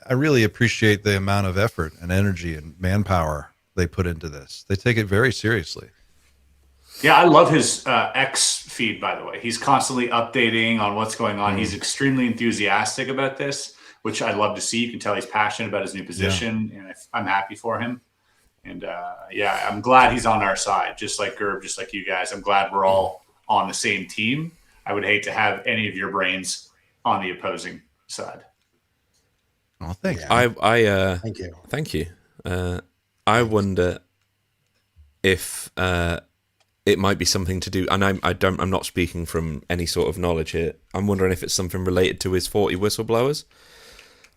I really appreciate the amount of effort and energy and manpower they put into this. They take it very seriously. Yeah, I love his X feed, by the way. He's constantly updating on what's going on. He's extremely enthusiastic about this, which I love to see. You can tell he's passionate about his new position, and I'm happy for him. And I'm glad he's on our side, just like Gerb, just like you guys. I'm glad we're all on the same team. I would hate to have any of your brains on the opposing side. Oh, thanks. Yeah. Thank you. I wonder if it might be something to do, and I'm not speaking from any sort of knowledge here. I'm wondering if it's something related to his 40 whistleblowers.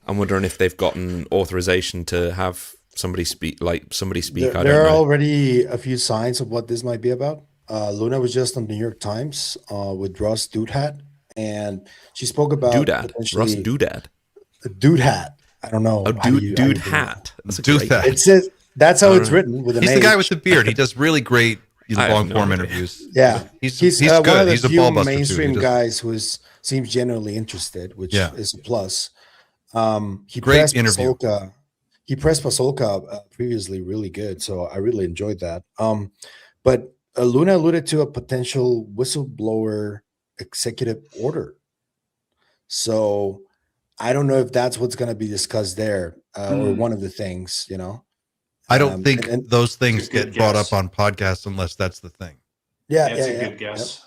I'm wondering if they've gotten authorization to have somebody speak. I don't know. There are already a few signs of what this might be about. Luna was just on the New York Times with Russ Doodhat, and she spoke about Russ Doodad. Doodhat. I don't know. Oh, Dude Hat. That's a great Doodhat. It says that's how it's written with an He's H. the guy with the beard. He does really great I have long no form idea. interviews. Yeah, he's one good. of the He's a few ball buster mainstream too. guys who seems genuinely interested, which is a plus. He Great pressed interview. Pasolka he pressed Pasolka previously really good, so I really enjoyed that. But Luna alluded to a potential whistleblower executive order. So I don't know if that's what's going to be discussed there, or one of the things, you know. I don't think and those things It's a good get brought guess. up on podcasts unless that's the thing. yeah, That's yeah, a yeah, good guess.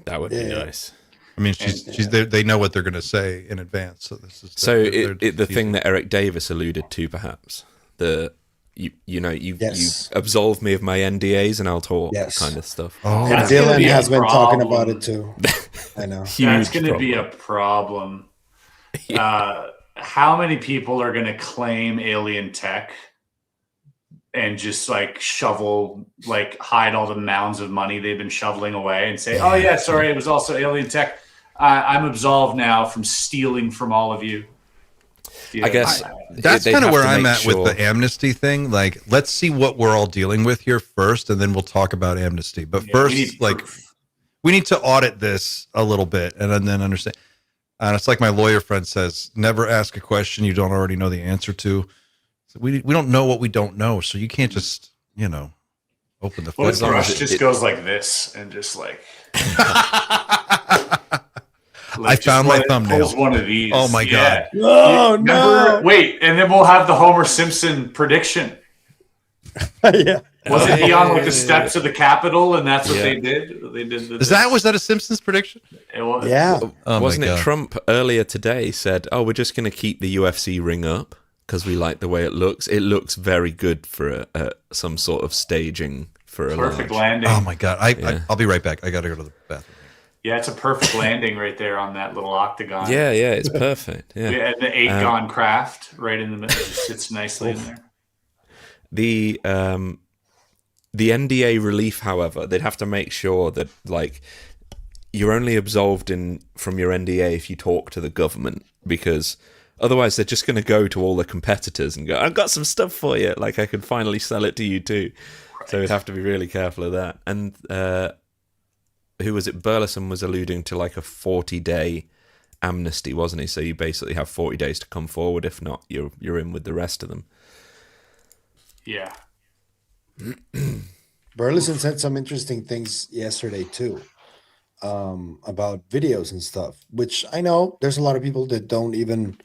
That would be Yeah. nice. I mean, And- they know what they're going to say in advance. So this is So they're the thing teasing. that Eric Davis alluded to, perhaps you Yes. absolve me of my NDAs and I'll talk Yes. kind of stuff. Oh, And That's gonna Dylan be a has been talking about problem. it too. I know. That's Huge going to be a problem. problem. How many people are going to claim alien tech and just like hide all the mounds of money they've been shoveling away and say, "Oh yeah, sorry, it was also alien tech. I'm absolved now from stealing from all of you." I guess That's they'd kind of have where to I'm make at with sure- the amnesty thing. Like, let's see what we're all dealing with here first, and then we'll talk about amnesty. But Yeah, first, we need like, proof. we need to audit this a little bit and then understand. And it's like my lawyer friend says, never ask a question you don't already know the answer to. So we don't know what we don't know. So you can't just, open the What if floodgates. Rush just goes like this and just like I found my thumbnail. Pulls one of these. Oh my God. Oh Remember- Wait, and then we'll have the Homer Simpson prediction. Yeah. Wasn't he on like the steps of the Capitol, and that's what Yeah. they did? They did. Was that a Simpsons prediction? It was. Yeah. Oh my Wasn't it God. Trump earlier today said, "Oh, we're just going to keep the UFC ring up because we like the way it looks. It looks very good for some sort of staging for a Perfect large." landing. Oh my God. Yeah. I'll be right back. I got to go to the bathroom. Yeah, it's a perfect landing right there on that little octagon. Yeah, it's perfect. Yeah. Yeah, and the 8-gon craft right in the middle just sits nicely in there. The NDA relief, however, they'd have to make sure that like you're only absolved from your NDA if you talk to the government, because otherwise they're just going to go to all the competitors and go, "I've got some stuff for you. Like I could finally sell it to you too." Right. So we'd have to be really careful of that. And who was it? Burleson was alluding to like a 40-day amnesty, wasn't he? So you basically have 40 days to come forward. If not, you're in with the rest of them. Yeah. Burleson said some interesting things yesterday too, about videos and stuff, which I know there's a lot of people that don't even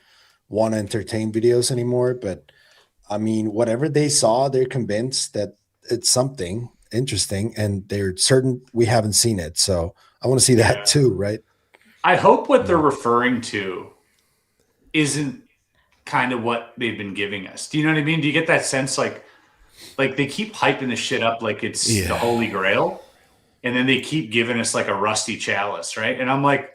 want to entertain videos anymore. But I mean, whatever they saw, they're convinced that it's something interesting, and they're certain we haven't seen it. So I want to see that too, right? I hope what they're referring to isn't kind of what they've been giving us. Do you know what I mean? Do you get that sense like they keep hyping this shit up like it's the Holy Grail, and then they keep giving us like a rusty chalice, right? And I'm like,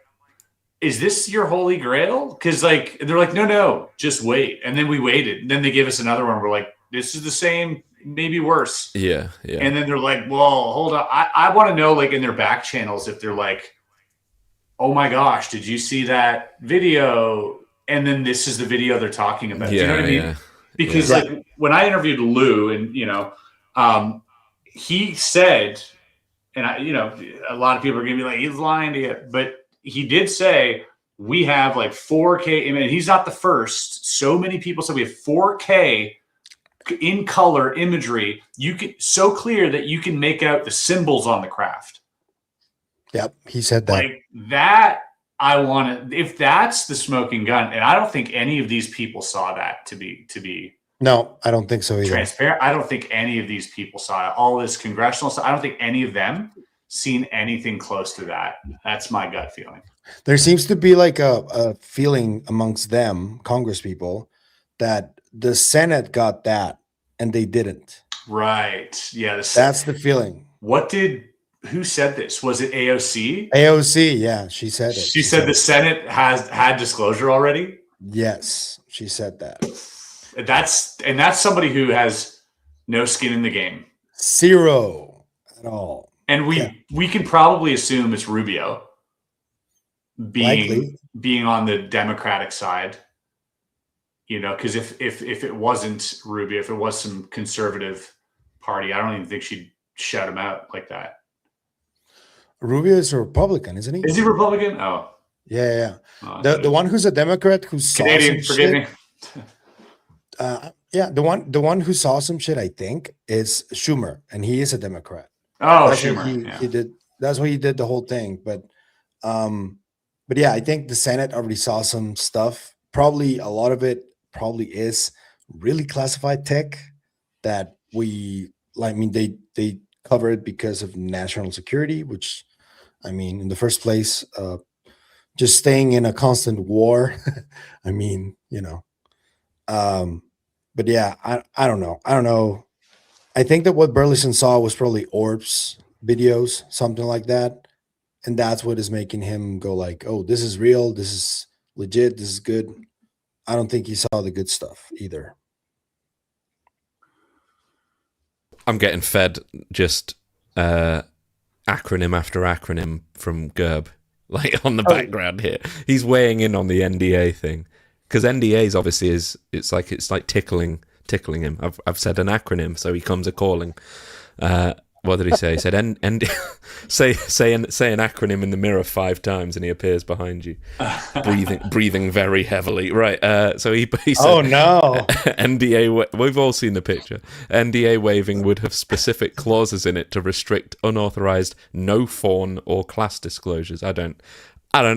is this your Holy Grail? Because like they're like, no, just wait. And then we waited. And then they give us another one. We're like, this is the same, maybe worse. Yeah. And then they're like, whoa, hold on. I want to know, like in their back channels, if they're like, oh my gosh, did you see that video? And then this is the video they're talking about. Do you know what I mean? Because like when I interviewed Lou, and he said, and a lot of people are gonna be like, he's lying to you, but he did say we have like 4K. I mean, he's not the first. So many people said we have 4K in color imagery. You can so clear that you can make out the symbols on the craft. Yep, he said that. Like that. I want to, if that's the smoking gun, and I don't think any of these people saw that to be No, I don't think so either. transparent. I don't think any of these people saw it. All this congressional stuff. I don't think any of them seen anything close to that. That's my gut feeling. There seems to be like a feeling amongst them, Congress people, that the Senate got that and they didn't. Right. Yeah. That's the feeling. Who said this? Was it AOC? AOC, yeah, she said it. She said the Senate had disclosure already. Yes, she said that. That's somebody who has no skin in the game. Zero at all. And we can probably assume it's Rubio being on the Democratic side. Because if it wasn't Rubio, if it was some conservative party, I don't even think she'd shut him out like that. Rubio is a Republican, isn't he? Is he Republican? Oh. Yeah. Oh, The one who's a Democrat who's Canadian, forgive me. Yeah, the one who saw some shit, I think, is Schumer, and he is a Democrat. Oh, That's what Schumer. he did. That's why he did the whole thing. Um, but yeah, I think the Senate already saw some stuff. Probably a lot of it probably is really classified tech that we like. I mean, they cover it because of national security, which I mean, in the first place, just staying in a constant war. I mean, Um, but yeah, I don't know. I don't know. I think that what Burleson saw was probably Orbs videos, something like that. And that's what is making him go like, oh, this is real, this is legit, this is good. I don't think he saw the good stuff either. I'm getting fed just acronym after acronym from Gerb, like on the background here. He's weighing in on the NDA thing because NDAs obviously it's like tickling him. I've said an acronym, so he comes a calling. What did he say? He said say an acronym in the mirror 5 times, and he appears behind you, breathing very heavily. Right. So he said, oh no, NDA. We've all seen the picture. NDA waiving would have specific clauses in it to restrict unauthorized no fawn or class disclosures. I don't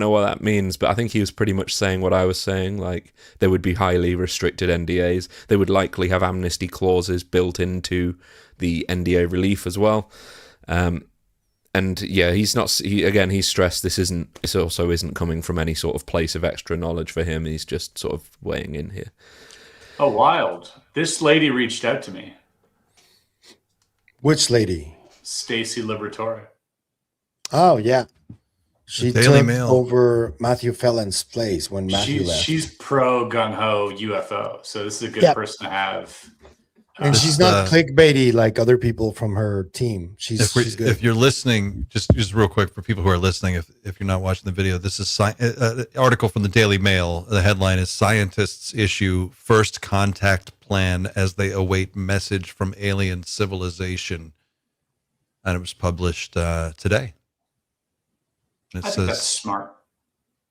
know what that means, but I think he was pretty much saying what I was saying. Like there would be highly restricted NDAs. They would likely have amnesty clauses built into the NDA relief as well. And yeah, he stressed this also isn't coming from any sort of place of extra knowledge for him. He's just sort of weighing in here. Oh, wild. This lady reached out to me. which lady? Stacy Liberatore. Oh yeah, she Daily took Mail. over Matthew Fallon's place when Matthew left. She's pro gung-ho UFO, so this is a good person to have. And she's not clickbaity like other people from her team. She's good. If you're listening, just real quick for people who are listening, if you're not watching the video, this is an article from the Daily Mail. The headline is "Scientists Issue First Contact Plan as They Await Message from Alien Civilization," and it was published today. It I think that's smart.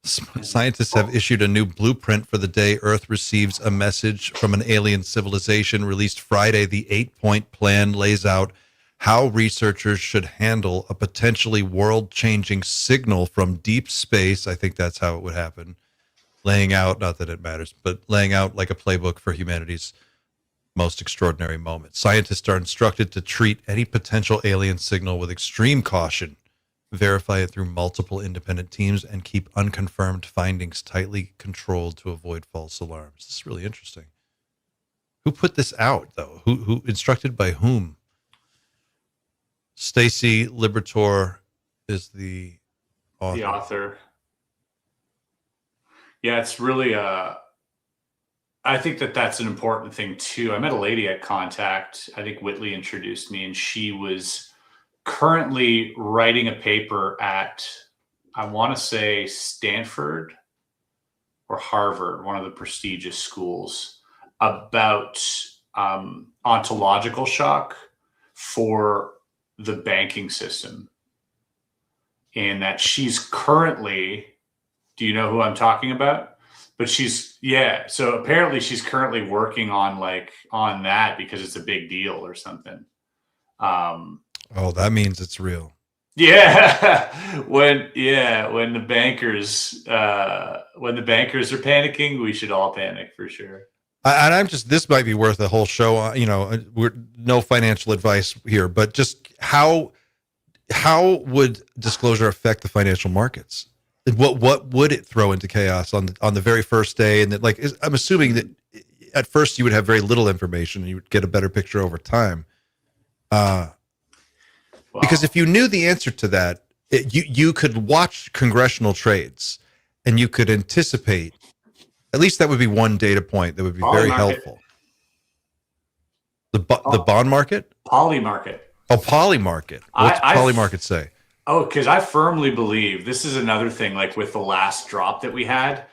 Scientists have issued a new blueprint for the day Earth receives a message from an alien civilization. Released Friday, the 8-point plan lays out how researchers should handle a potentially world-changing signal from deep space. I think that's how it would happen. Laying out, not that it matters, but laying out like a playbook for humanity's most extraordinary moments. Scientists are instructed to treat any potential alien signal with extreme caution, verify it through multiple independent teams, and keep unconfirmed findings tightly controlled to avoid false alarms. This is really interesting. Who put this out, though? Who instructed by whom? Stacy Liberatore is the author. The author. Yeah, it's really I think that's an important thing too. I met a lady at Contact. I think Whitley introduced me, and she was currently writing a paper at, I want to say, Stanford or Harvard, one of the prestigious schools, about ontological shock for the banking system. And that she's currently, do you know who I'm talking about? But so apparently she's currently working on that because it's a big deal or something. Oh, that means it's real. Yeah. when the bankers are panicking, we should all panic for sure. And this might be worth a whole show. We're no financial advice here, but just how would disclosure affect the financial markets? What would it throw into chaos on the very first day? And that, I'm assuming that at first you would have very little information and you would get a better picture over time. Because if you knew the answer to that, you could watch congressional trades and you could anticipate. At least that would be one data point that would be very helpful. The bond market? Poly market. Oh, poly market. What's poly market say? Oh, because I firmly believe this is another thing, like with the last drop that we had.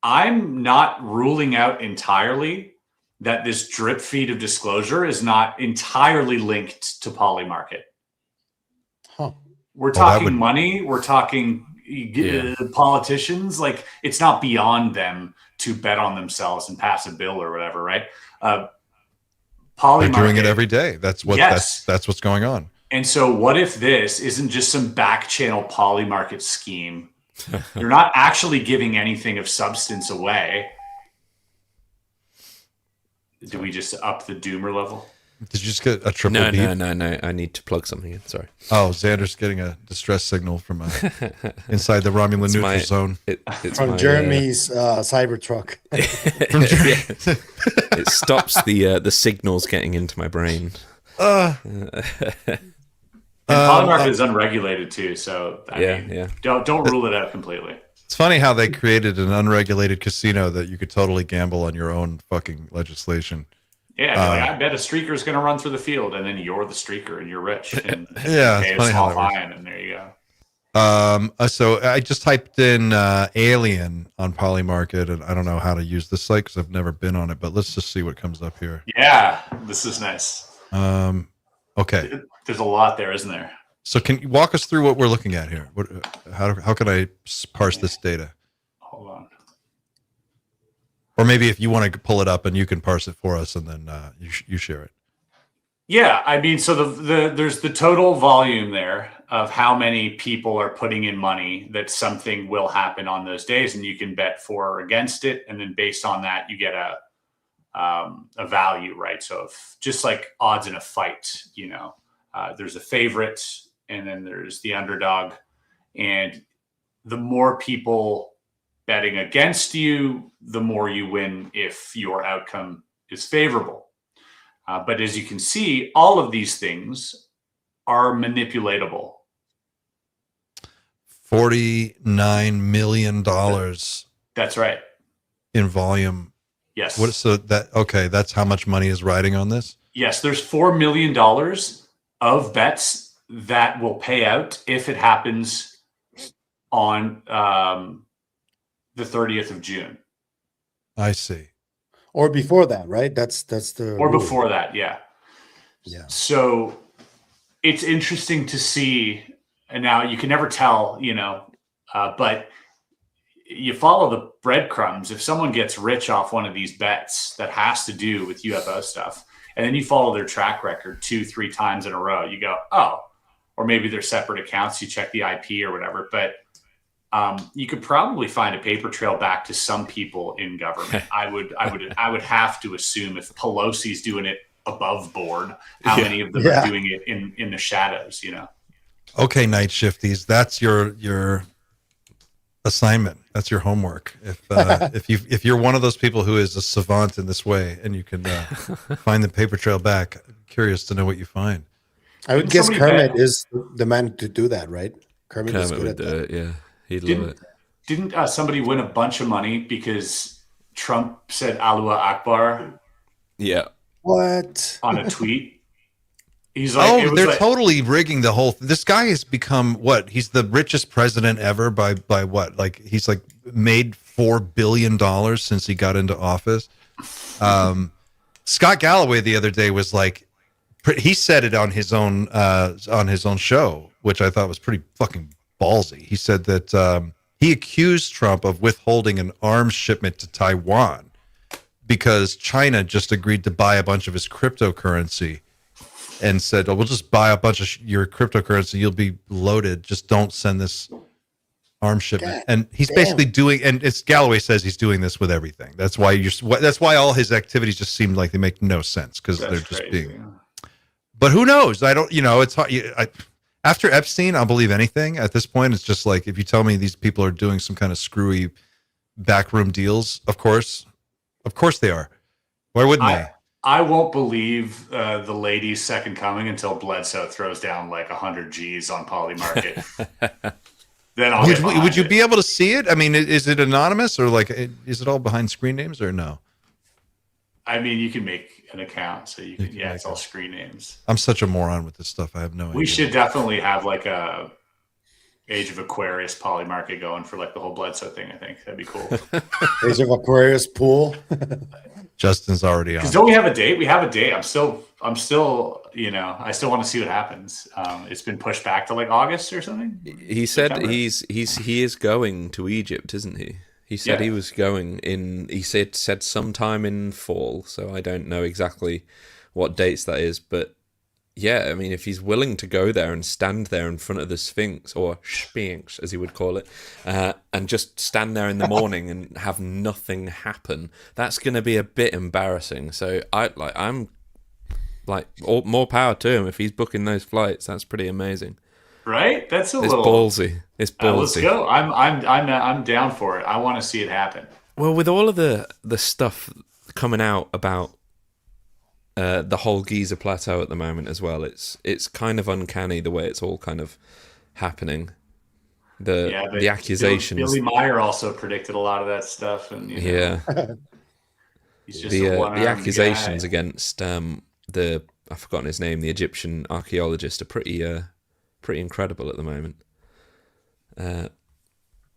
I'm not ruling out entirely that this drip feed of disclosure is not entirely linked to poly market. Huh. We're talking money. We're talking politicians. Like, it's not beyond them to bet on themselves and pass a bill or whatever, right? They're Poly doing it market, every day. That's what Yes. that's what's going on. And so what if this isn't just some back channel poly market scheme? You're not actually giving anything of substance away. Do we just up the doomer level? Did you just get a triple No, beep? no. I need to plug something in. Sorry. Oh, Xander's getting a distress signal from inside the Romulan It's neutral my- zone. It's From my, Jeremy's Cybertruck. it stops the signals getting into my brain. And poly market is unregulated too, so I mean, Yeah. don't rule it out completely. It's funny how they created an unregulated casino that you could totally gamble on your own fucking legislation. Yeah, like, I bet a streaker is going to run through the field, and then you're the streaker, and you're rich, and Yeah, pay it's a funny how small that works. fine, and there you go. So I just typed in alien on Polymarket, and I don't know how to use this site because I've never been on it, but let's just see what comes up here. Yeah, this is nice. Okay. There's a lot there, isn't there? So can you walk us through what we're looking at here? How can I parse this data? Hold on. Or maybe if you want to pull it up and you can parse it for us, and then you share it. Yeah, I mean, so there's the total volume there of how many people are putting in money that something will happen on those days, and you can bet for or against it, and then based on that, you get a value, right? So if, just like odds in a fight, there's a favorite, and then there's the underdog, and the more people betting against you, the more you win if your outcome is favorable. But as you can see, all of these things are manipulatable. $49 million That's right. in volume. Yes. That's how much money is riding on this? Yes, there's $4 million of bets that will pay out if it happens on the 30th of June. I see. Or before that, right? That's the Or rule. before that, yeah. Yeah. So it's interesting to see, and now you can never tell, but you follow the breadcrumbs. If someone gets rich off one of these bets that has to do with UFO stuff, and then you follow their track record 2-3 times in a row, you go, oh, or maybe they're separate accounts, you check the IP or whatever, but you could probably find a paper trail back to some people in government. I would have to assume if Pelosi's doing it above board, how many of them are doing it in the shadows, Okay, night shifties, that's your assignment. That's your homework. If you're one of those people who is a savant in this way, and you can find the paper trail back, I'm curious to know what you find. I would guess Kermit is the man to do that, right? Kermit is good would at do that. it, yeah. He'd love it. Didn't somebody win a bunch of money because Trump said Allahu Akbar Yeah. What? on a tweet? He's like, they're totally rigging the whole. This guy has become what? He's the richest president ever by what? Like he's like made $4 billion since he got into office. Scott Galloway the other day was like, he said it on his own show, which I thought was pretty fucking ballsy. He said that he accused Trump of withholding an arms shipment to Taiwan because China just agreed to buy a bunch of his cryptocurrency and said, "Oh, we'll just buy a bunch of your cryptocurrency. You'll be loaded. Just don't send this arms shipment." God and he's damn. basically doing, and it's Galloway says he's doing this with everything. That's why all his activities just seem like they make no sense because they're just being. But who knows? I don't. It's hard. After Epstein, I'll believe anything. At this point, it's just like if you tell me these people are doing some kind of screwy backroom deals, of course they are. Why wouldn't they? I won't believe the lady's second coming until Bledsoe throws down like 100 G's on Polymarket. Then I'll Would you be able to see it? I mean, is it anonymous or like is it all behind screen names or no? I mean, you can make an account, so you can. It's all screen names. I'm such a moron with this stuff. I have no idea. We should definitely have like a Age of Aquarius Polymarket going for like the whole Bledsoe thing. I think that'd be cool. Age of Aquarius pool. Justin's already on. Because don't we have a date? We have a date. I'm still, I still want to see what happens. It's been pushed back to like August or something. He said September. he is going to Egypt, isn't he? He said Yeah. he was going in. He said sometime in fall. So I don't know exactly what dates that is, but yeah, I mean, if he's willing to go there and stand there in front of the Sphinx, or Sphinx as he would call it, and just stand there in the morning and have nothing happen, that's going to be a bit embarrassing. So I'm more power to him if he's booking those flights. That's pretty amazing. Right? That's It's little ballsy. It's ballsy. let's go. I'm down for it. I want to see it happen. Well, with all of the stuff coming out about the whole Giza Plateau at the moment as well, it's kind of uncanny the way it's all kind of happening. The accusations. Billy Meyer also predicted a lot of that stuff, and Yeah, he's just the one accusations guy. against I've forgotten his name, the Egyptian archaeologist, are pretty incredible at the moment.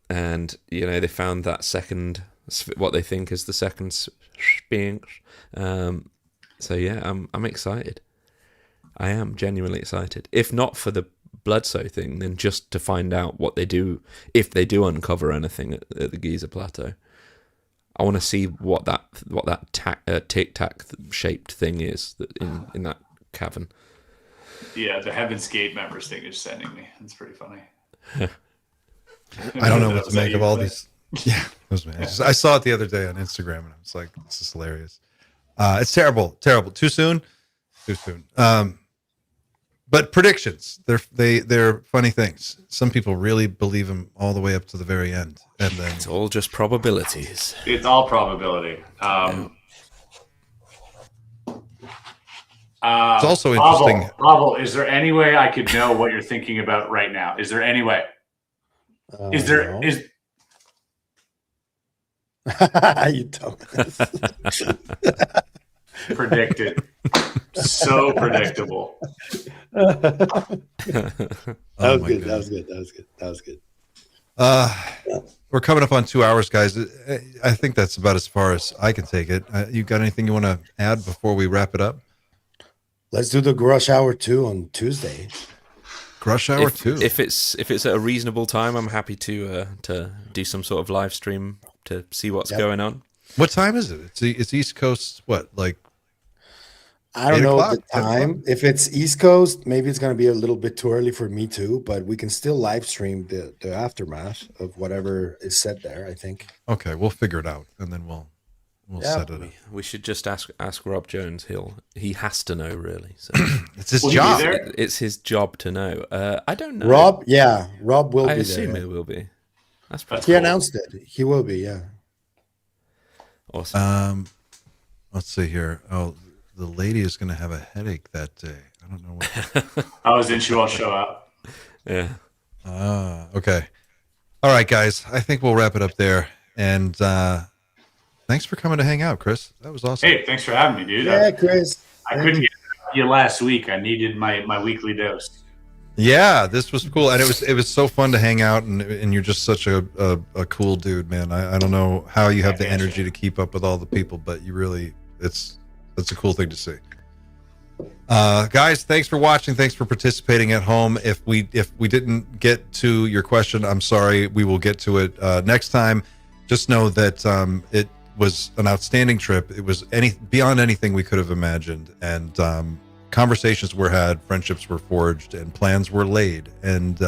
And they found that second, what they think is the second Sphinx. So yeah, I'm excited. I am genuinely excited. If not for the Bloodsoe thing, then just to find out what they do, if they do uncover anything at the Giza Plateau. I want to see what that tic tac shaped thing is in that cavern. Yeah, the Heaven's Gate members thing is sending me. That's pretty funny. I don't know what to make of all these. Yeah, it was me. I saw it the other day on Instagram, and I was like, "This is hilarious." It's terrible. Too soon. But predictions, they're funny things. Some people really believe them all the way up to the very end, and then It's all just probabilities. It's all probability. it's also interesting. Pavel, is there any way I could know what you're thinking about right now? Is there any way? Is there No. is You dumbass. predicted? So predictable. That Oh was my good. goodness. That was good. We're coming up on 2 hours, guys. I think that's about as far as I can take it. You got anything you want to add before we wrap it up? Let's do the Rush Hour 2 on Tuesday. Rush Hour 2. If it's at a reasonable time, I'm happy to do some sort of live stream to see what's going on. What time is it? It's East Coast. What, like? I don't 8 know o'clock? the time. If it's East Coast, maybe it's going to be a little bit too early for me too, but we can still live stream the aftermath of whatever is said there, I think. Okay, we'll figure it out, and then we'll set it up. We should just ask Rob Jones. He has to know, really. So It's his Will he be job. there? it's his job to know. I don't know. Rob will I be assume there. he will be. That's That's pretty He cool. announced it. He will be, yeah. awesome. Let's see here. Oh, the lady is going to have a headache that day. I don't know what. I was in. She won't show up. Yeah. Okay. All right, guys. I think we'll wrap it up there. And thanks for coming to hang out, Chris. That was awesome. Hey, thanks for having me, dude. Yeah, Chris. I couldn't get you last week. I needed my weekly dose. Yeah, this was cool, and it was so fun to hang out, and you're just such a cool dude, man. I don't know how you have the energy to keep up with all the people, but you really that's a cool thing to see. Guys, thanks for watching. Thanks for participating at home. If we didn't get to your question, I'm sorry. We will get to it next time. Just know that it was an outstanding trip. It was beyond anything we could have imagined, and conversations were had, friendships were forged, and plans were laid. And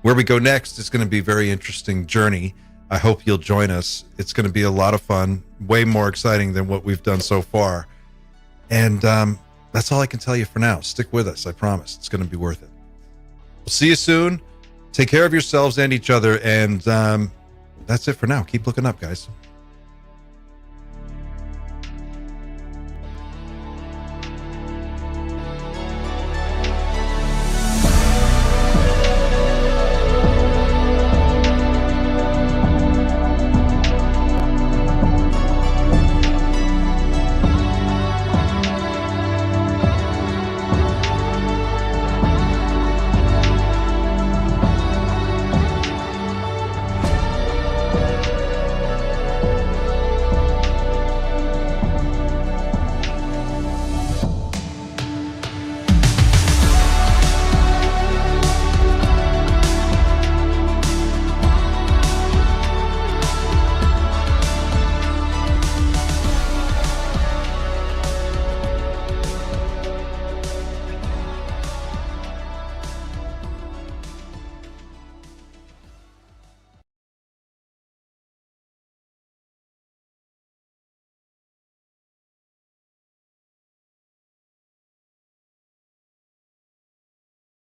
where we go next is going to be a very interesting journey. I hope you'll join us. It's going to be a lot of fun, way more exciting than what we've done so far. And that's all I can tell you for now. Stick with us. I promise. It's going to be worth it. We'll see you soon. Take care of yourselves and each other. And that's it for now. Keep looking up, guys.